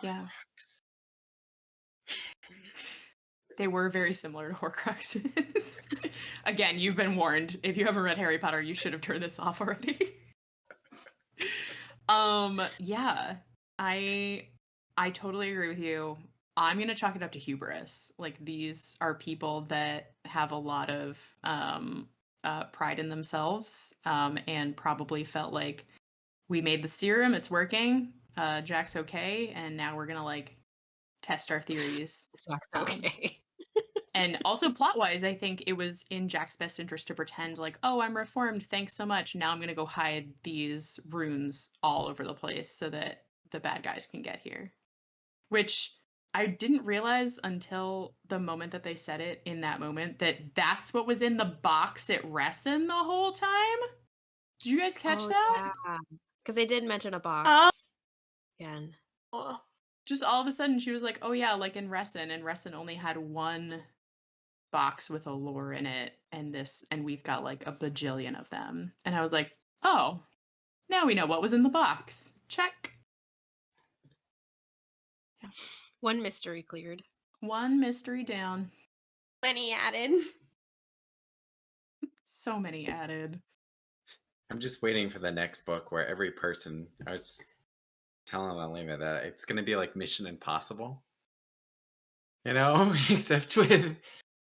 Yeah. They were very similar to Horcruxes. Again, you've been warned. If you haven't read Harry Potter, you should have turned this off already. Yeah. I totally agree with you. I'm gonna chalk it up to hubris. Like these are people that have a lot of pride in themselves, and probably felt like we made the serum, it's working. Jack's okay, and now we're gonna like test our theories. Jack's okay. And also plot wise, I think it was in Jack's best interest to pretend like, oh, I'm reformed, thanks so much. Now I'm gonna go hide these runes all over the place so that the bad guys can get here. Which I didn't realize until the moment that they said it in that moment that that's what was in the box at Resson the whole time. Did you guys catch that? Yeah. Because they did mention a box. Oh. Again. Just all of a sudden she was like, oh yeah, like in Resson, and Resson only had one box with a lore in it, and we've got like a bajillion of them. And I was like, oh, now we know what was in the box. Check. Yeah. One mystery cleared. One mystery down. Many added. So many added. I'm just waiting for the next book where every person, I was telling Alima that it's going to be like Mission Impossible, except with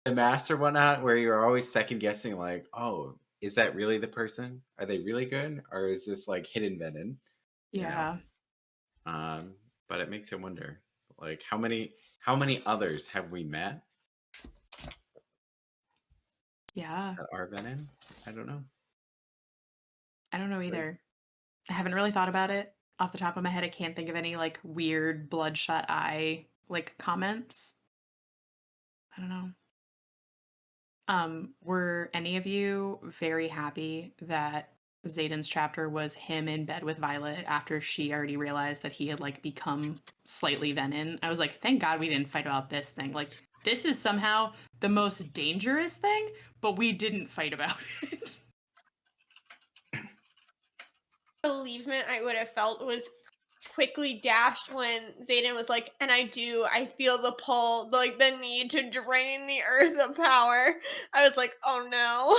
the mask or whatnot, where you're always second guessing, like, oh, is that really the person? Are they really good? Or is this like hidden venom? Yeah. But it makes you wonder, like, how many others have we met Yeah. that are venom. I don't know. I don't know Right. either. I haven't really thought about it. Off the top of my head, I can't think of any like weird bloodshot eye like comments. I don't know. Were any of you very happy that Zayden's chapter was him in bed with Violet after she already realized that he had like become slightly venom? I was like, thank God we didn't fight about this thing. Like, this is somehow the most dangerous thing, but we didn't fight about it. Relievement I would have felt was quickly dashed when Zayden was like, and I feel the pull, like the need to drain the earth of power. I was like, oh no.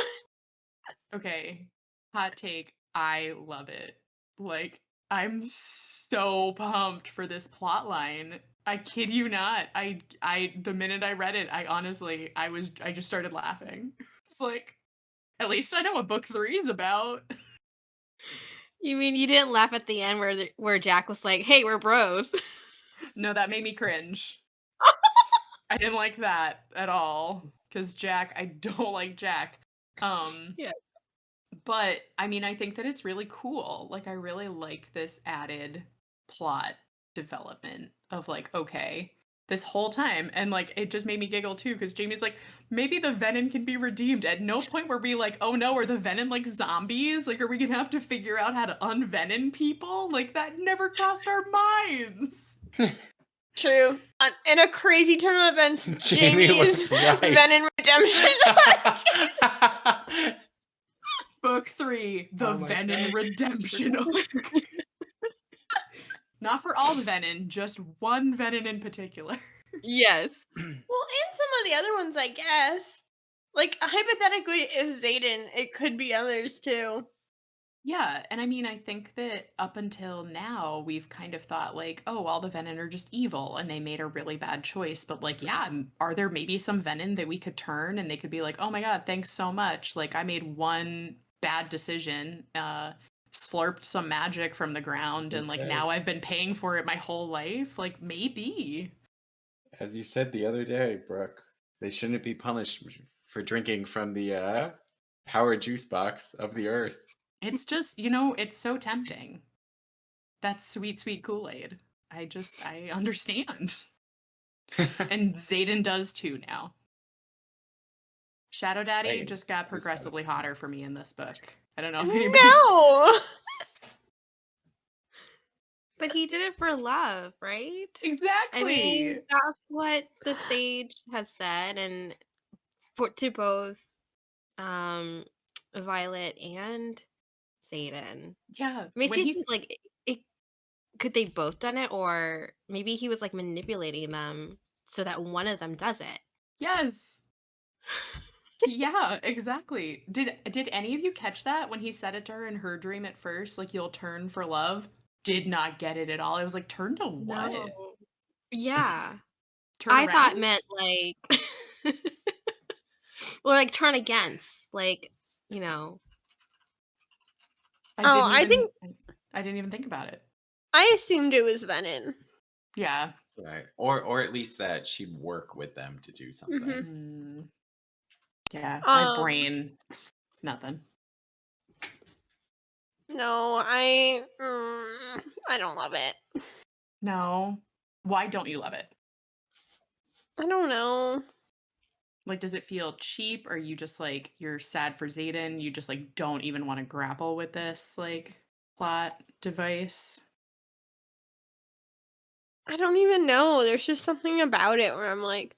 Okay, hot take. I love it. Like, I'm so pumped for this plot line. I kid you not. The minute I read it, I just started laughing. It's like, at least I know what book 3 is about. You mean you didn't laugh at the end where Jack was like, "Hey, we're bros." No, that made me cringe. I didn't like that at all. Cause Jack, I don't like Jack. Yeah. But I mean, I think that it's really cool. Like, I really like this added plot development of like, okay, this whole time, and like, it just made me giggle too because Jamie's like, maybe the venom can be redeemed. At no point were we like, oh no, are the venom like zombies? Like, are we gonna have to figure out how to unvenom people? Like, that never crossed our minds. True. In a crazy turn of events, Jamie Jamie's was right. venom redemption. Book 3, the Oh my venom God. redemption arc. Not for all the venom, just one venom in particular. Yes. Well, and some of the other ones, I guess. Like, hypothetically, if Zayden, it could be others too. Yeah, and I mean, I think that up until now, we've kind of thought like, oh, all the Venom are just evil, and they made a really bad choice. But like, yeah, are there maybe some Venom that we could turn, and they could be like, oh my God, thanks so much. Like, I made one bad decision, slurped some magic from the ground, and like now I've been paying for it my whole life. Like, maybe. As you said the other day, Brooke, they shouldn't be punished for drinking from the power juice box of the earth. It's just, it's so tempting. That's sweet, sweet Kool-Aid. I understand. And Zayden does too now. Shadow Daddy Right. just got He's progressively satisfied. hotter for me in this book. I don't know if anybody. No! But he did it for love, right? Exactly. I mean, that's what the sage has said, and to both Violet and Zayden. Yeah. Makes When me he's think like could they both done it, or maybe he was like manipulating them so that one of them does it. yes. Yeah, exactly. Did any of you catch that when he said it to her in her dream at first? Like, you'll turn for love? Did not get it at all. I was like, turn to what? No. Yeah. Turn I thought around? meant like or like turn against. Like, I Oh, didn't I even think I didn't even think about it. I assumed it was venom. Yeah. Right. Or at least that she'd work with them to do something. Mhm. Yeah. My Um, brain, nothing. No, I don't love it. No. Why don't you love it? I don't know. Like, does it feel cheap? Or you just like, you're sad for Zayden? You just like don't even want to grapple with this like plot device? I don't even know. There's just something about it where I'm like,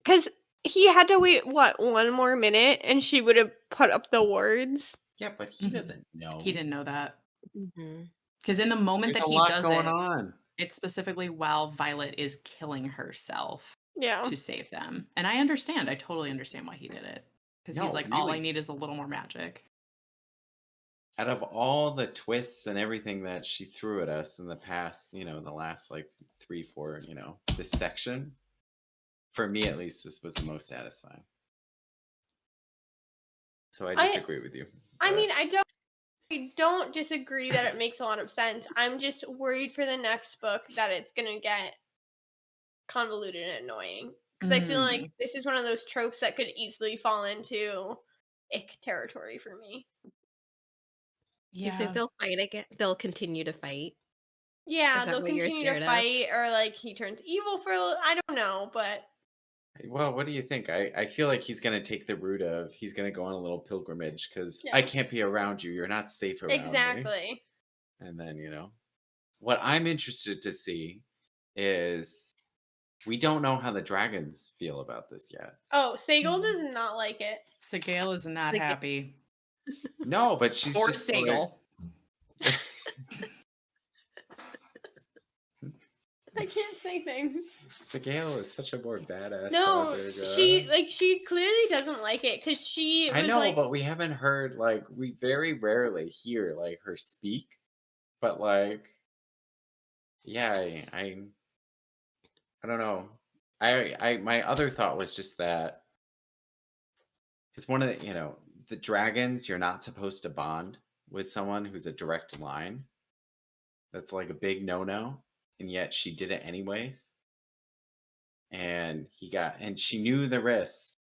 because he had to wait, what, one more minute and she would have put up the words. Yeah, but he Mhm. doesn't know. He didn't know that. mm-hmm. Because in the moment There's that a he lot does going it, on. it's specifically while Violet is killing herself Yeah. to save them. And I understand. I totally understand why he did it. Because he's No, like, all I really. need is a little more magic. Out of all the twists and everything that she threw at us in the past, the last like 3, 4, this section, for me at least, this was the most satisfying. So I disagree with you. I but- mean, I don't disagree that it makes a lot of sense. I'm just worried for the next book that it's gonna get convoluted and annoying. Because I feel like Mm, this is one of those tropes that could easily fall into ick territory for me. Do you think yeah. they'll fight again? They'll continue to fight? Yeah, Is that they'll what you're continue to scared of? fight, or like he turns evil for I don't know, but Well, what do you think? I feel like he's going to take the route of he's going to go on a little pilgrimage because I yeah, can't be around you. You're not safe around me. exactly. And then, what I'm interested to see is we don't know how the dragons feel about this yet. Oh, Sagel Mm. does not like it. Sigale is not Like, happy. No, but she's Or just like, Sagel. I can't say things. Sigale is such a more badass No, saga. she clearly doesn't like it because she I was know, like, but we haven't heard we very rarely hear her speak. But yeah, I don't know. I my other thought was just that because one of the dragons, you're not supposed to bond with someone who's a direct line. That's like a big no-no, and yet she did it anyways. And she knew the risks.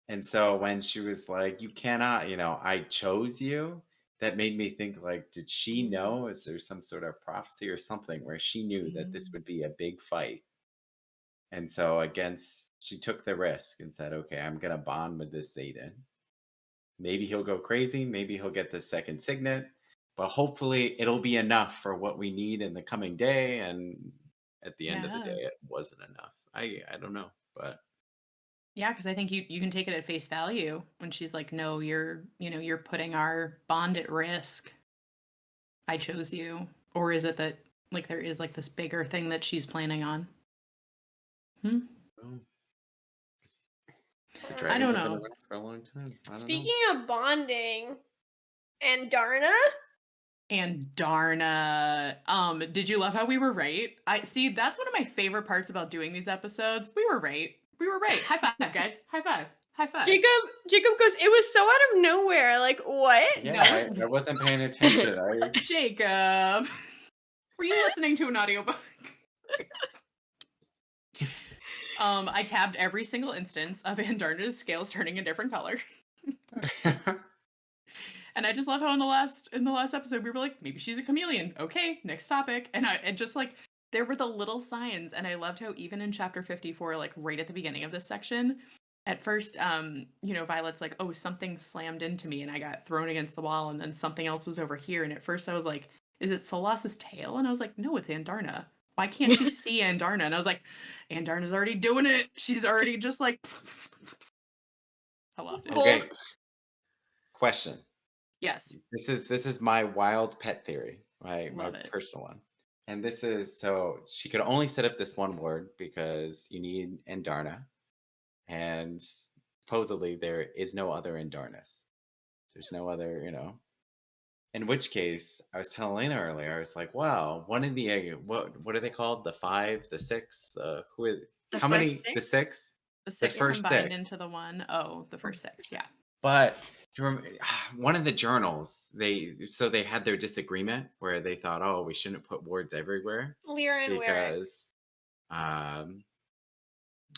And so when she was like, "You cannot," I chose you. That made me think like, did she know? Is there some sort of prophecy or something where she knew that this Mm. would be a big fight? And so she took the risk and said, "Okay, I'm gonna bond with this Zayden. Maybe he'll go crazy. Maybe he'll get the second signet, but hopefully it'll be enough for what we need in the coming day." And at the end of the day, Yeah. it wasn't enough. I don't know, but Yeah, because I think you can take it at face value when she's like, "No, you're putting our bond at risk. I chose you." Or is it that like there is like this bigger thing that she's planning on? Hmm? well, the I don't dragons have been know. around for a long time. I don't know. speaking of bonding, and Darna. And Darna, did you love how we were right? I see. That's one of my favorite parts about doing these episodes. We were right. We were right. High five, guys. High five. High five. Jacob goes, it was so out of nowhere. Like, what? Yeah, No, I wasn't paying attention. Jacob. Were you listening to an audiobook? I tabbed every single instance of Andarna's scales turning a different color. And I just love how in the last episode we were like, maybe she's a chameleon. Okay, next topic. And just like there were the little signs, and I loved how even in chapter 54, like right at the beginning of this section, at first, Violet's like, oh, something slammed into me and I got thrown against the wall, and then something else was over here. And at first I was like, is it Solas's tail? And I was like, no, it's Andarna. Why can't she see Andarna? And I was like, Andarna's already doing it. She's already just like I loved it. Well, Okay, question. Yes. This is my wild pet theory, my Love it. personal one. And this is so she could only set up this one word because you need Endarna, and supposedly there is no other Endarnas. There's no other, In which case, I was telling Elena earlier, I was like, wow, one of the what are they called? The five, the six, The how first many? The 6? six? The The six first combined six. into the one. Oh, the first six. Yeah. But do you remember, one of the journals, they had their disagreement where they thought, oh, we shouldn't put words everywhere Lyra and Warwick. because, um,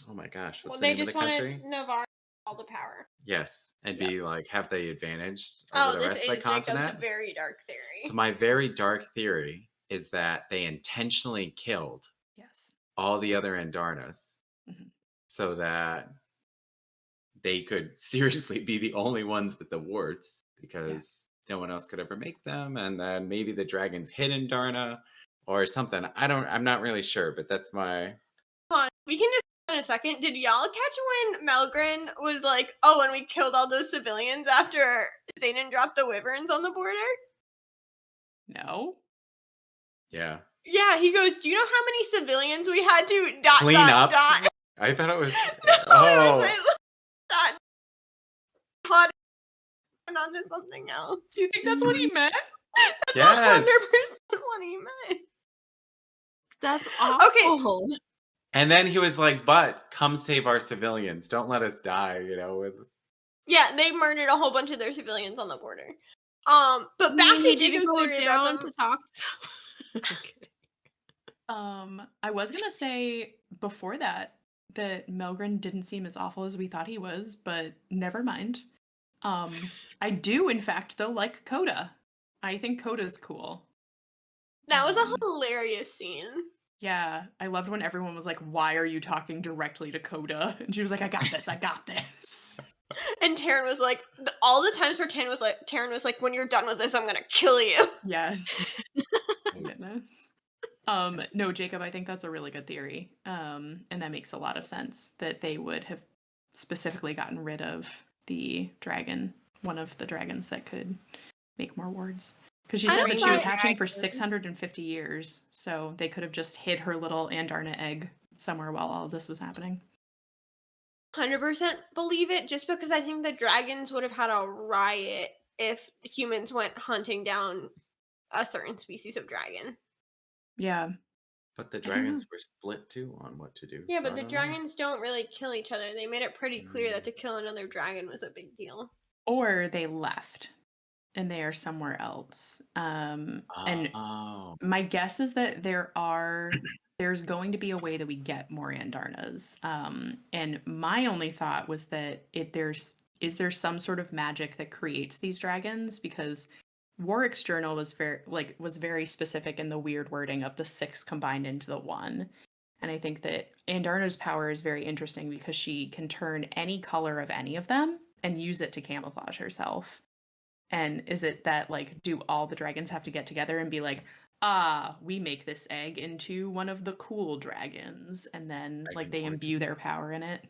oh my gosh, what's Well, the they name of the just wanted country? Navarre all the power. Yes, and Yep. be like have the advantage over Oh, the this rest of the is Jacob's continent. very dark So theory. my very dark theory is that they intentionally killed Yes. all the other Andarnas Mhm. so that they could seriously be the only ones with the warts because no one else could ever make them, and then maybe the dragons hid in Darna or something. I'm not really sure, but that's my Hold on, we can just in a second. Did y'all catch when Melgren was like, "Oh, and we killed all those civilians after Zayden dropped the wyverns on the border"? No. yeah. Yeah, he goes, "Do you know how many civilians we had to dot Clean dot up. dot?" I thought it was No, oh it was that hot onto something else. Do you think that's what he meant? yes. 100% what he meant. That's Okay. awful. And then he was like, "But come save our civilians. Don't let us die." With Yeah, they murdered a whole bunch of their civilians on the border. But You back mean to he didn't Jacob's go theory about down them. to talk? Okay. I was gonna say before that, that Melgren didn't seem as awful as we thought he was, but never mind. I do, in fact, though, like Coda. I think Coda's cool. That was a Um, hilarious scene. yeah, I loved when everyone was like, "Why are you talking directly to Coda?" And she was like, "I got this. I got this." And Taryn was like, all the times where Taryn was like, when you're done with this, I'm gonna kill you. Yes. Goodness. No, Jacob, I think that's a really good theory. And that makes a lot of sense that they would have specifically gotten rid of the dragon, one of the dragons that could make more wards. Because she I said don't that she was buy- hatching for Dragon. 650 years, so they could have just hid her little Andarna egg somewhere while all of this was happening. 100% believe it, just because I think the dragons would have had a riot if the humans went hunting down a certain species of dragon. Yeah. But the I don't know. dragons were split too on what to do. Yeah, so but I the don't know. dragons don't really kill each other. They made it pretty clear that Mm. to kill another dragon was a big deal. Or they left and they are somewhere else. And Oh, my guess is that there's going to be a way that we get more Andarnas. And my only thought was that is there some sort of magic that creates these dragons? Because Warwick's journal was very specific in the weird wording of the 6 combined into the 1. And I think that Andarna's power is very interesting because she can turn any color of any of them and use it to camouflage herself. And is it that, like, do all the dragons have to get together and be like, we make this egg into one of the cool dragons, and then like dragon they orgy. imbue their power in it,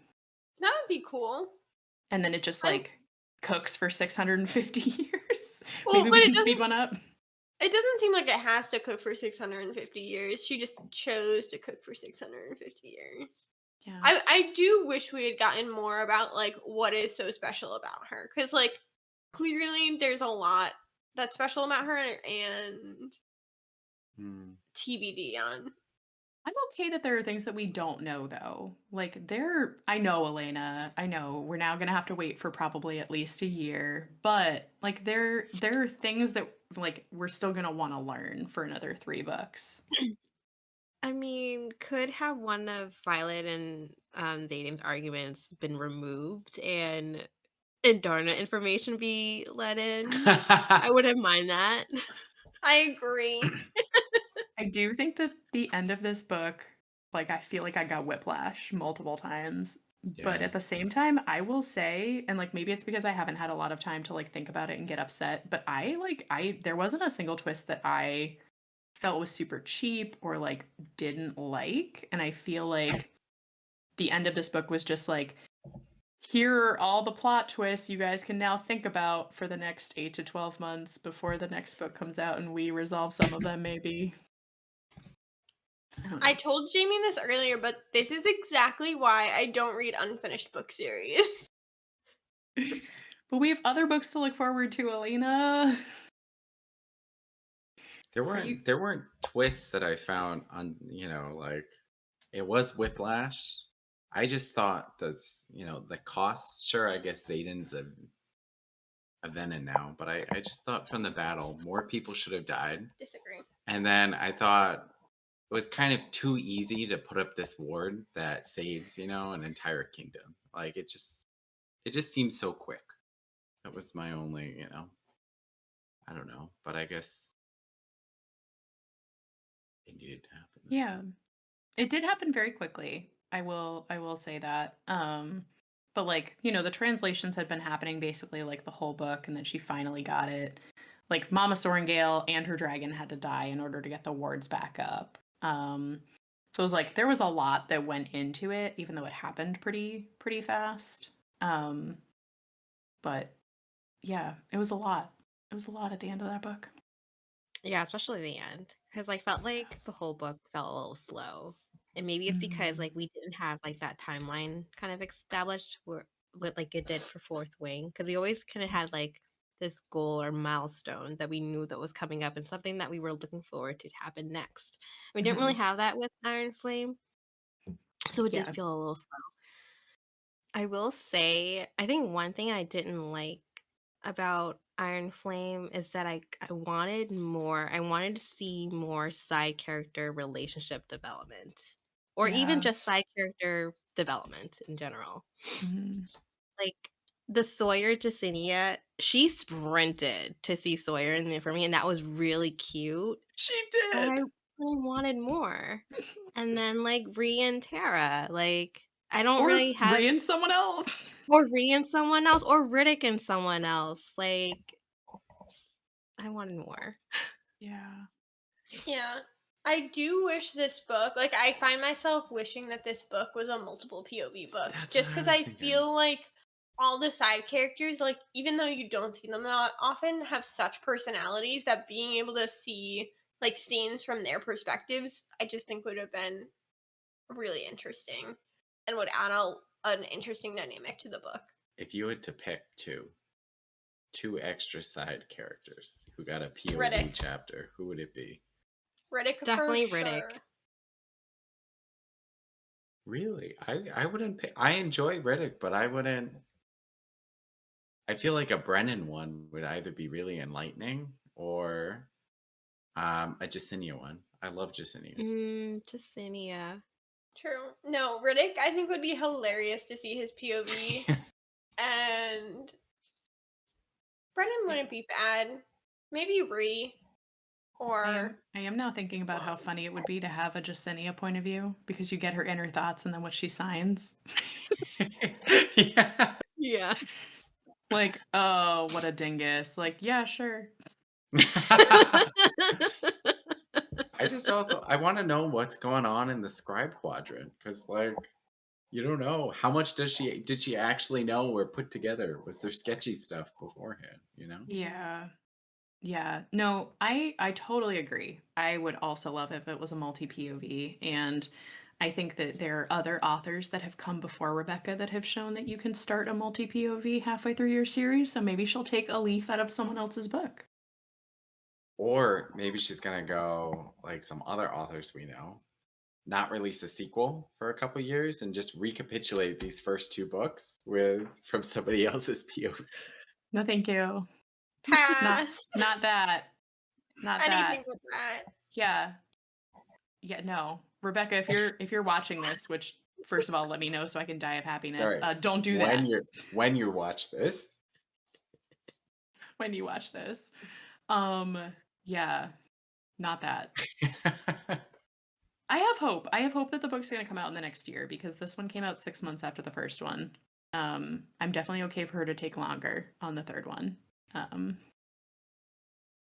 That would be cool. and then it just I- like cooks for 650 years. Well, Maybe but we it can speed doesn't- one up. It doesn't seem like it has to cook for 650 years. She just chose to cook for 650 years. Yeah. I do wish we had gotten more about like what is so special about her, because like clearly there's a lot that's special about her and Hmm. TBD on. I'm okay that there are things that we don't know though. Like I know, Elena, I know we're now gonna have to wait for probably at least a year, but like there are things that like we're still gonna want to learn for another 3 books. I mean, could have one of Violet and Zayden's arguments been removed and Darna information be let in? I wouldn't mind that. I agree. I do think that the end of this book, like I feel like I got whiplash multiple times. But Yeah. at the same time, I will say, and like maybe it's because I haven't had a lot of time to like think about it and get upset, but there wasn't a single twist that I felt was super cheap or like didn't like. And I feel like the end of this book was just like, here are all the plot twists you guys can now think about for the next 8 to 12 months before the next book comes out and we resolve some of them maybe. I don't know. I told Jamie this earlier, but this is exactly why I don't read unfinished book series. But we have other books to look forward to, Elena. There weren't twists that I found on, like it was whiplash. I just thought the cost, sure, I guess Zayden's a venom now, but I just thought from the battle more people should have died. Disagree. And then I thought it was kind of too easy to put up this ward that saves, an entire kingdom. Like it just seems so quick. That was my only, I don't know, but I guess it needed to happen. Yeah. It did happen very quickly. I will say that. But like, the translations had been happening basically like the whole book, and then she finally got it. Like Mama Sorrengail and her dragon had to die in order to get the wards back up. So it was like there was a lot that went into it, even though it happened pretty fast. But yeah, it was a lot. It was a lot at the end of that book. Yeah, especially the end. Because I felt like the whole book felt a little slow. And maybe it's because like we didn't have like that timeline kind of established what like it did for Fourth Wing. Because we always kind of had like this goal or milestone that we knew that was coming up and something that we were looking forward to happen next. We didn't really have that with Iron Flame. So it Yeah. did feel a little slow. I will say, I think one thing I didn't like about Iron Flame is that I wanted more. I wanted to see more side character relationship development. or even Yeah. just side character development in general. Mhm. Like the Sawyer Jacinia, she sprinted to see Sawyer in the for me, and that was really cute. She But I did. really wanted more. And then like Rhea and Tara, like I don't Or really have Rhea and someone else. or Rhea and someone else, or Riddick and someone else. Like I wanted more. Yeah. Yeah. I do wish this book, like, I find myself wishing that this book was a multiple POV book. That's Just what I because was I thinking. feel like all the side characters, like, even though you don't see them that often, have such personalities that being able to see, like, scenes from their perspectives, I just think would have been really interesting and would add an interesting dynamic to the book. If you had to pick two extra side characters who got a POV Riddick. chapter, who would it be? Riddick Definitely for Riddick. sure. Really? I wouldn't pick. I enjoy Riddick, but I wouldn't. I feel like a Brennan one would either be really enlightening or a Jacinia one. I love Jacinia. Jacinia. True. No, Riddick I think would be hilarious to see his POV. And Brennan wouldn't be bad. Maybe Ree or I am now thinking about how funny it would be to have a Jacinia point of view because you get her inner thoughts and then what she signs. Yeah. Yeah. Like, oh, what a dingus. Like, yeah, sure. I want to know what's going on in the scribe quadrant because like you don't know how much did she actually know or put together? Was there sketchy stuff beforehand? You know? Yeah. Yeah. No, I totally agree. I would also love if it was a multi POV, and I think that there are other authors that have come before Rebecca that have shown that you can start a multi POV halfway through your series, so maybe she'll take a leaf out of someone else's book. Or maybe she's gonna go like some other authors we know, not release a sequel for a couple years and just recapitulate these first two books with from somebody else's POV. No, thank you. pass. Not that. Not that. Anything with that. Yeah. Yeah, no. Rebecca, if you're watching this, which first of all, let me know so I can die of happiness. All right. Don't do when that when you watch this. when you watch this. Yeah, not that. I have hope. I have hope that the book's going to come out in the next year because this one came out 6 months after the first one. I'm definitely okay for her to take longer on the third one.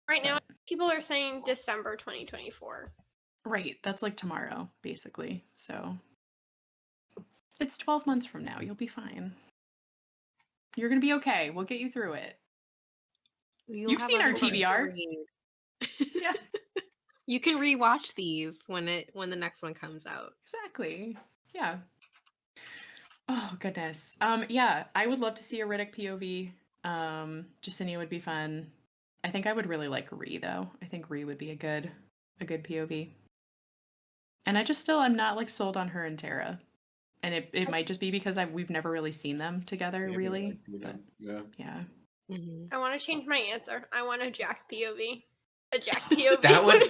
Right now, but- people are saying December 2024. Right, that's like tomorrow, basically. So it's 12 months from now. You'll be fine. You're going to be okay. We'll get you through it. You'll You've have seen our other books to TBR. read. Yeah, You can rewatch these when the next one comes out. exactly. Yeah. Oh, goodness. Yeah, I would love to see a Riddick POV. Jacinia would be fun. I think I would really like Ree though. I think Ree would be a good POV. And I'm not like sold on her and Tara. And it might just be because we've never really seen them together, Maybe really. like, you know, yeah. Yeah. I want to change my answer. I want a Jack POV. A Jack POV.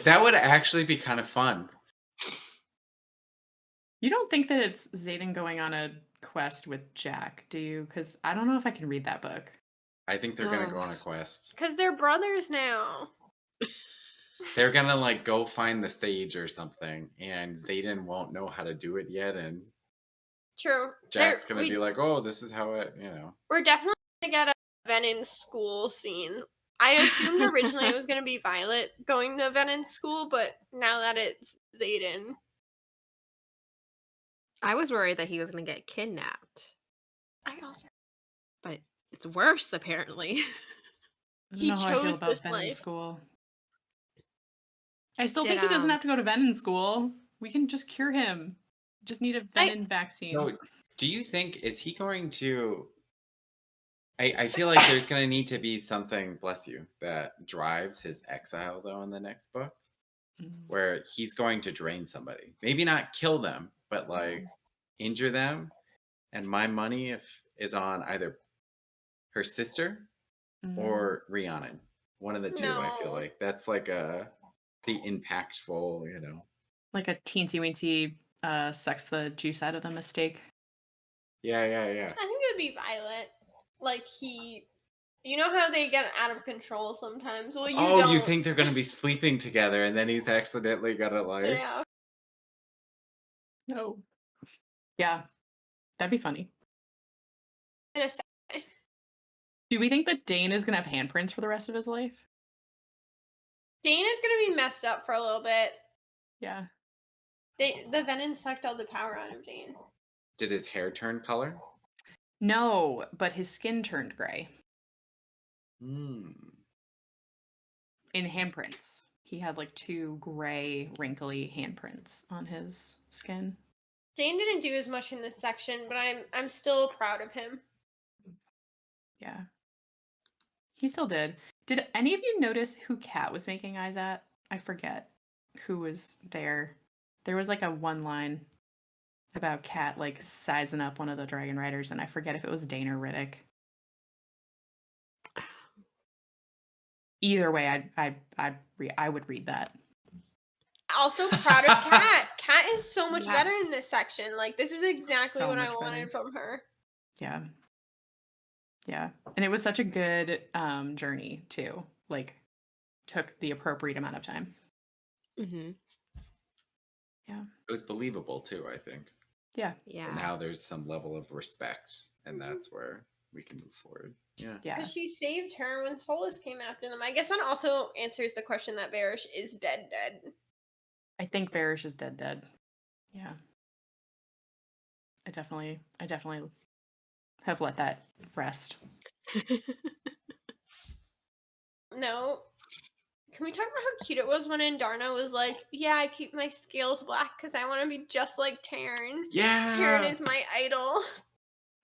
That would actually be kind of fun. You don't think that it's Xaden going on a quest with Jack, do you? Because I don't know if I can read that book. I think they're gonna Ugh. go on a quest. Because they're brothers now. They're gonna like go find the sage or something, and Xaden won't know how to do it yet, and True. Jack's gonna be like, "Oh, this is how it," We're definitely going to get a Venin school scene. I assumed originally it was going to be Violet going to Venin school, but now that it's Xaden. I was worried that he was going to get kidnapped, I also. but it's worse apparently. I don't He know how I feel chose about this Venom life. School. I still Did, think he doesn't have to go to Venom School. We can just cure him. Just need a Venom vaccine. So, do you think is he going to? I feel like there's gonna need to be something, bless you, that drives his exile though in the next book, where he's going to drain somebody. Maybe not kill them, but like injure them. And my money is on either her sister or Rhiannon. One of the two, I feel No. like. That's like a pretty impactful, Like a teensy weensy sucks the juice out of the mistake. Yeah. I think it would be Violet. Like you know how they get out of control sometimes. Well, you Oh, don't. you think they're gonna be sleeping together, and then he's accidentally gonna like. Yeah. No. Yeah, that'd be funny. In a second. Do we think that Dane is gonna have handprints for the rest of his life? Dane is gonna be messed up for a little bit. Yeah. The venom sucked all the power out of Dane. Did his hair turn color? No, but his skin turned gray Hmm. in handprints. He had like 2 gray, wrinkly handprints on his skin. Dane didn't do as much in this section, but I'm still proud of him. Yeah. He still did. Did any of you notice who Kat was making eyes at? I forget who was there. There was like a one line about Kat like sizing up one of the Dragon Riders, and I forget if it was Dane or Riddick. Either way, I would read that. Also proud of Kat. Kat is so much Yeah. better in this section. Like this is exactly So what I much wanted better. from her. Yeah. Yeah. And it was such a good journey too. Like took the appropriate amount of time. Mm-hmm. Yeah. It was believable too, I think. Yeah. Yeah. And now there's some level of respect, and that's where we can move forward. Yeah. Yeah. Because she saved her when Solus came after them. I guess that also answers the question that Varish is dead. I think Barish is dead. Yeah. I definitely have let that rest. No. Can we talk about how cute it was when Indarna was like, yeah, I keep my scales black because I want to be just like Taryn. Yeah. Taryn is my idol.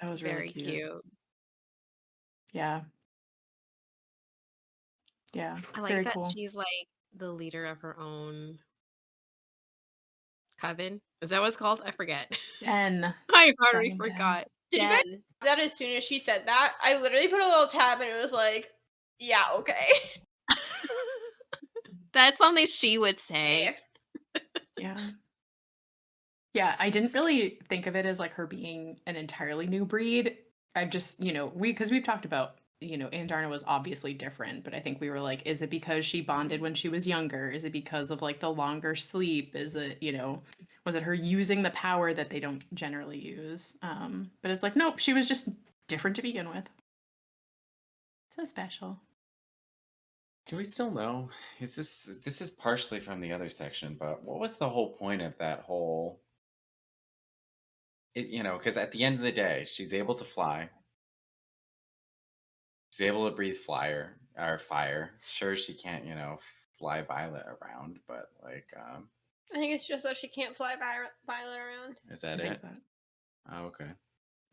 That was really Very cute. Yeah. Yeah. I like Very that cool. she's like the leader of her own coven. Is that what it's called? I forget. Den. I already Dragon Den. forgot. Did you guys Den. that as soon as she said that, I literally put a little tab and it was like, yeah, okay. That's something she would say. Yeah. Yeah, I didn't really think of it as like her being an entirely new breed. I've just, because we've talked about, Andarna was obviously different, but I think we were like, is it because she bonded when she was younger? Is it because of like the longer sleep? Is it, was it her using the power that they don't generally use? But it's like, nope, she was just different to begin with. So special. Do we still know? This is partially from the other section, but what was the whole point of that whole? Because at the end of the day, she's able to fly. She's able to breathe fire. Sure, she can't, fly Violet around, but like, I think it's just that she can't fly Violet around. is that I think it? that. Oh, okay.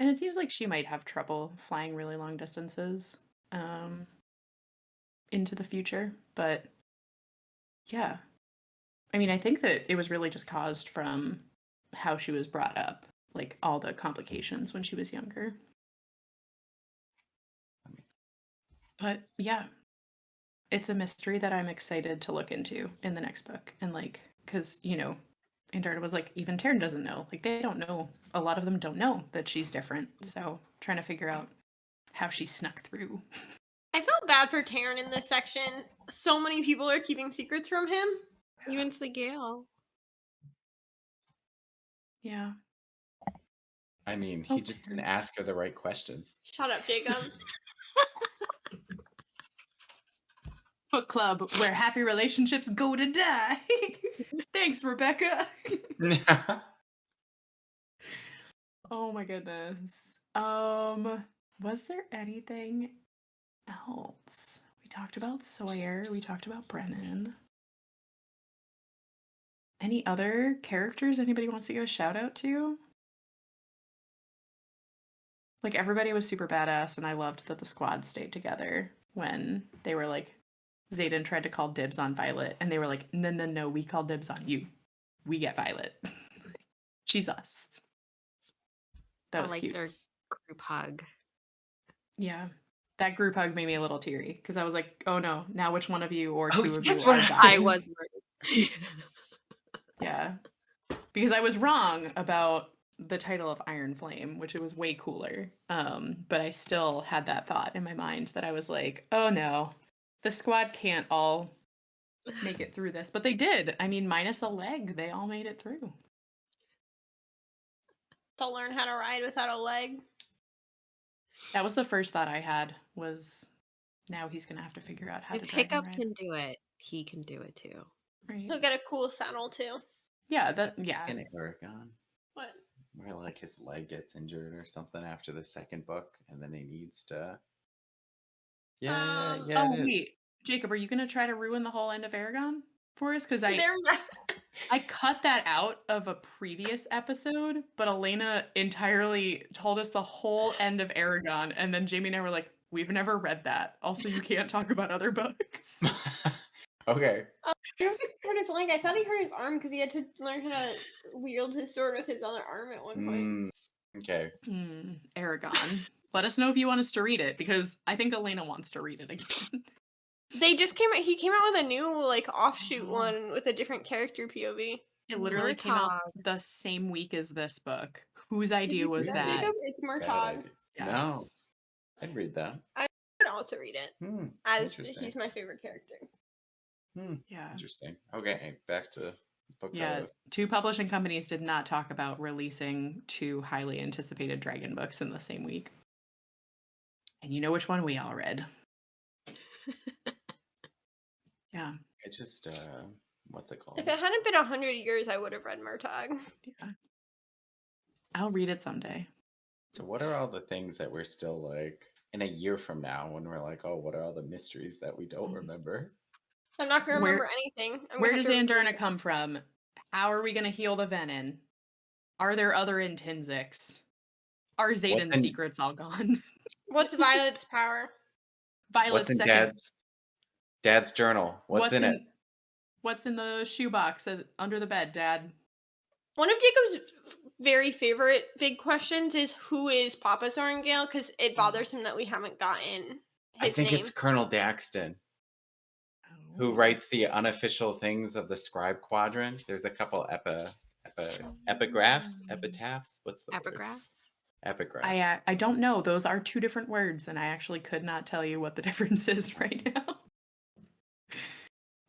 And it seems like she might have trouble flying really long distances into the future. But yeah. I mean, I think that it was really just caused from how she was brought up, like all the complications when she was younger. But yeah, it's a mystery that I'm excited to look into in the next book. And like, because, Andarna was like, even Taryn doesn't know. Like, they don't know. A lot of them don't know that she's different. So trying to figure out how she snuck through. I felt bad for Taryn in this section. So many people are keeping secrets from him. Even Sigil. Yeah. I mean, he just didn't ask her the right questions. Shut up, Jacob. Book club where happy relationships go to die. Thanks, Rebecca. Oh my goodness. Was there anything else? We talked about Sawyer. We talked about Brennan. Any other characters anybody wants to give a shout out to? Like, everybody was super badass, and I loved that the squad stayed together when they were like, Xaden tried to call dibs on Violet, and they were like, no, we call dibs on you. We get Violet. She's us. That was cute. Their group hug. Yeah. That group hug made me a little teary, because I was like, oh no, now which one of you or Oh, two of you that's are what dying? I was. Yeah. because I was wrong about the title of Iron Flame, which it was way cooler. But I still had that thought in my mind that I was like, oh no, the squad can't all make it through this. But they did. I mean, minus a leg, they all made it through. To learn how to ride without a leg. That was the first thought I had, was now he's going to have to figure out how If to dragon Hiccup ride. can do it, he can do it too. Right. He'll get a cool saddle too. Yeah, yeah. In Eragon, What? where like his leg gets injured or something after the second book, and then he needs to. Yeah, yeah. Oh, it is. wait. Jacob, are you going to try to ruin the whole end of Eragon for us? Because I cut that out of a previous episode, but Elena entirely told us the whole end of Eragon, and then Jamie and I were like, we've never read that. Also, you can't talk about other books. Okay. He hurt his leg. I thought he hurt his arm because he had to learn how to wield his sword with his other arm at one point. Okay. Eragon. Let us know if you want us to read it, because I think Elena wants to read it again. They just came out. He came out with a new like offshoot Oh. one with a different character POV. It literally came out Murtagh. the same week as this book. Whose idea Did you was see that? Jacob? It's Bad Murtagh. idea. Yes. No, I'd read that. I would also read it as Interesting. he's my favorite character. Yeah. Interesting. Okay, back to book. Yeah, two publishing companies did not talk about releasing two highly anticipated dragon books in the same week. And you know which one we all read. Yeah. I just what's it called? If it hadn't been 100 years, I would have read Murtagh. Yeah. I'll read it someday. So what are all the things that we're still like in a year from now when we're like, oh, what are all the mysteries that we don't remember? I'm not gonna remember anything. Where does Andarna come from? How are we gonna heal the venin? Are there other intrinsics? Are Xaden's secrets all gone? What's Violet's power? Violet's What's in second. Dad's journal? What's in it? What's in the shoebox under the bed, Dad? One of Jacob's very favorite big questions is who is Papa Sorengale, because it bothers him that we haven't gotten his I think name. it's Colonel Daxton, who writes the unofficial things of the Scribe Quadrant. There's a couple epigraphs, epitaphs. What's the word? Epigraphs? Epigraphs. I don't know. Those are two different words, and I actually could not tell you what the difference is right now.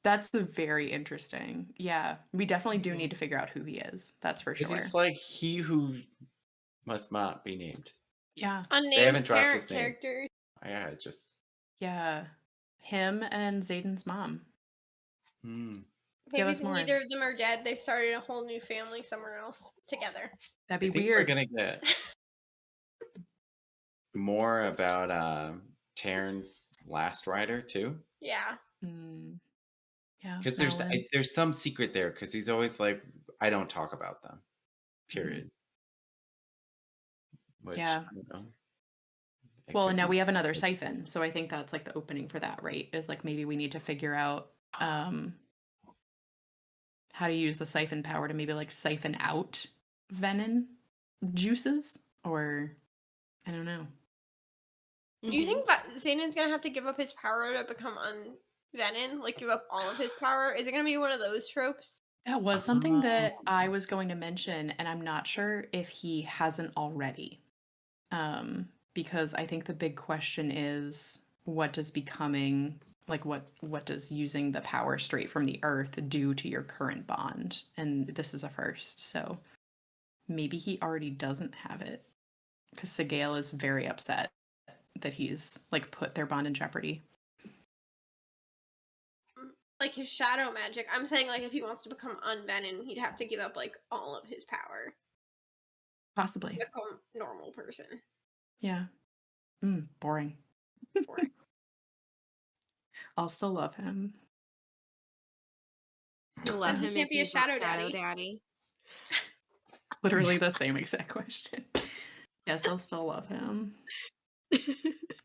That's very interesting. Yeah, we definitely do need to figure out who he is. That's for sure. It's like he who must not be named. Yeah. Unnamed They haven't dropped his name. character. Yeah, it just. Yeah. Him and Xaden's mom. Maybe us more. neither of them are dead. They started a whole new family somewhere else together. That'd be I think weird. We're gonna get more about Taryn's last rider too. Yeah. Yeah. Because there's some secret there. Because he's always like, I don't talk about them. Period. Which, yeah. I don't know. Well, and now we have another siphon, so I think that's like the opening for that, right? Is like maybe we need to figure out how to use the siphon power to maybe like siphon out venin juices, or I don't know. Do you think Xanden's gonna have to give up his power to become unvenin? Like give up all of his power? Is it gonna be one of those tropes? That was something that I was going to mention, and I'm not sure if he hasn't already. Because I think the big question is, what does becoming, like what does using the power straight from the earth do to your current bond? And this is a first, so maybe he already doesn't have it. Because Sigale is very upset that he's like put their bond in jeopardy. Like his shadow magic. I'm saying like if he wants to become unvenin, he'd have to give up like all of his power. Possibly. Become a normal person. Yeah. Boring. I'll still love him. You love He him can't if be a he's not shadow daddy. Literally the same exact question. Yes, I'll still love him.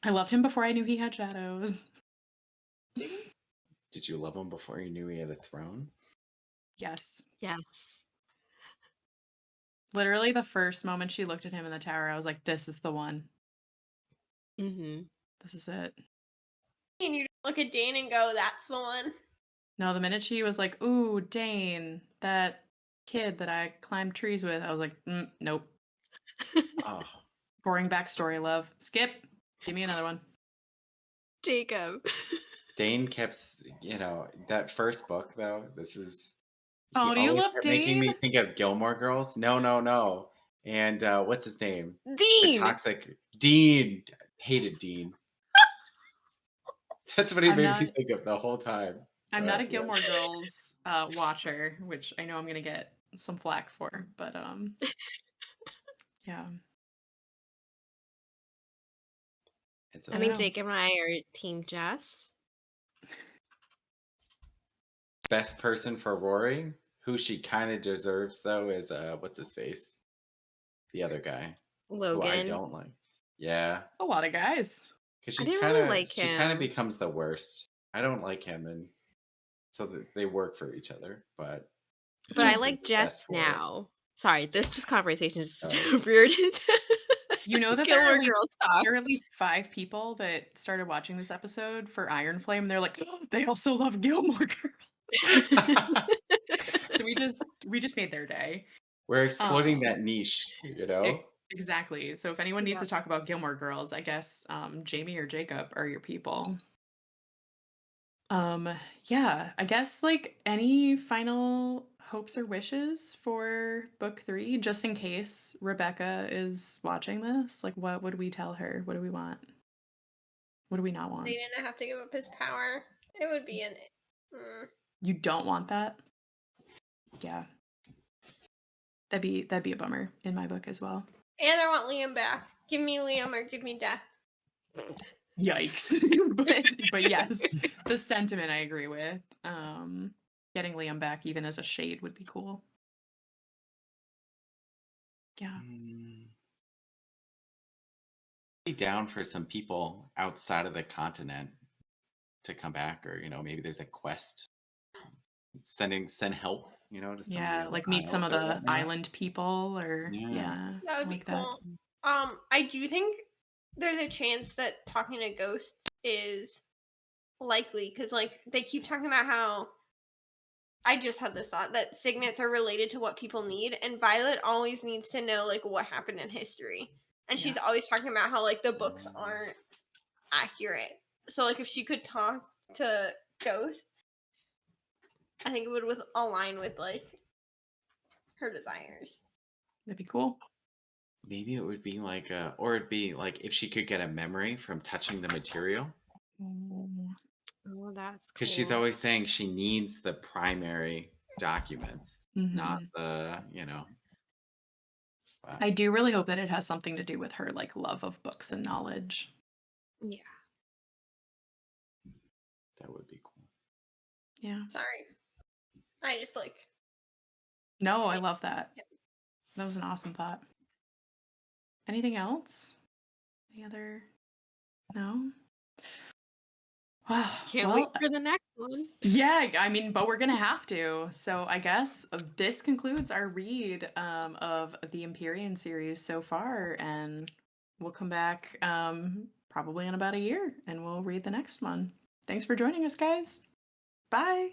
I loved him before I knew he had shadows. Did you love him before you knew he had a throne? Yes. Yes. Literally the first moment she looked at him in the tower, I was like, this is the one. Mm-hmm. This is it. And you look at Dane and go, that's the one. No, the minute she was like, ooh, Dane, that kid that I climbed trees with. I was like, nope. Oh, Boring backstory, love. Skip. Give me another one. Jacob. Dane kept, that first book though. He Oh, do you always love kept making Dane? me think of Gilmore Girls. No, no, no. And what's his name? The Dean. toxic Dean. Hated Dean. That's what he I'm made not me think of the whole time. I'm not a But, yeah. Gilmore Girls watcher, which I know I'm gonna get some flack for, but yeah. It's I I mean, don't know. Jacob and I are Team Jess. Best person for Rory, who she kind of deserves though, is what's his face? The other guy who I Logan. don't like. Yeah, It's a lot of guys. because I she's didn't kind really of like she kind of him. becomes the worst. I don't like him, and so they work for each other. But But I Jess was like the Jess best for it. now. Sorry, this just conversation just Oh. veered into You know that Gilmore Girls talk. there are at least 5 people that started watching this episode for Iron Flame. They're like, oh, they also love Gilmore Girls. So we just made their day. We're exploiting Um, that niche, exactly. So if anyone needs Yeah. to talk about Gilmore Girls, I guess Jamie or Jacob are your people. Yeah, I guess like any final hopes or wishes for book 3, just in case Rebecca is watching this. Like, what would we tell her? What do we want? What do we not want? They didn't have to give up his power. It would be an. You don't want that? Yeah. That'd be a bummer in my book as well. And I want Liam back. Give me Liam or give me death. Yikes. but yes, the sentiment I agree with. Getting Liam back even as a shade would be cool. Yeah. Be down for some people outside of the continent to come back, or maybe there's a quest. Send help, to some of the Yeah, other like meet some isles of or the whatnot. island people or Yeah. That would I be like that. cool. I do think there's a chance that talking to ghosts is likely because like they keep talking about how I just had this thought that signets are related to what people need, and Violet always needs to know like what happened in history. And she's always talking about how like the books aren't accurate. So like if she could talk to ghosts, I think it would align with like her desires. That'd be cool. Maybe it would be like or it'd be like if she could get a memory from touching the material, Oh, that's because she's cool. always saying she needs the primary documents, not the but I do really hope that it has something to do with her like love of books and knowledge. Yeah. that would be cool. Yeah. Sorry. I just like No, I love that. That was an awesome thought. Anything else? Any other? No? Wow. Can't wait for the next one. Yeah, I mean, but we're gonna have to. So I guess this concludes our read of the Empyrean series so far, and we'll come back probably in about a year, and we'll read the next one. Thanks for joining us, guys. Bye.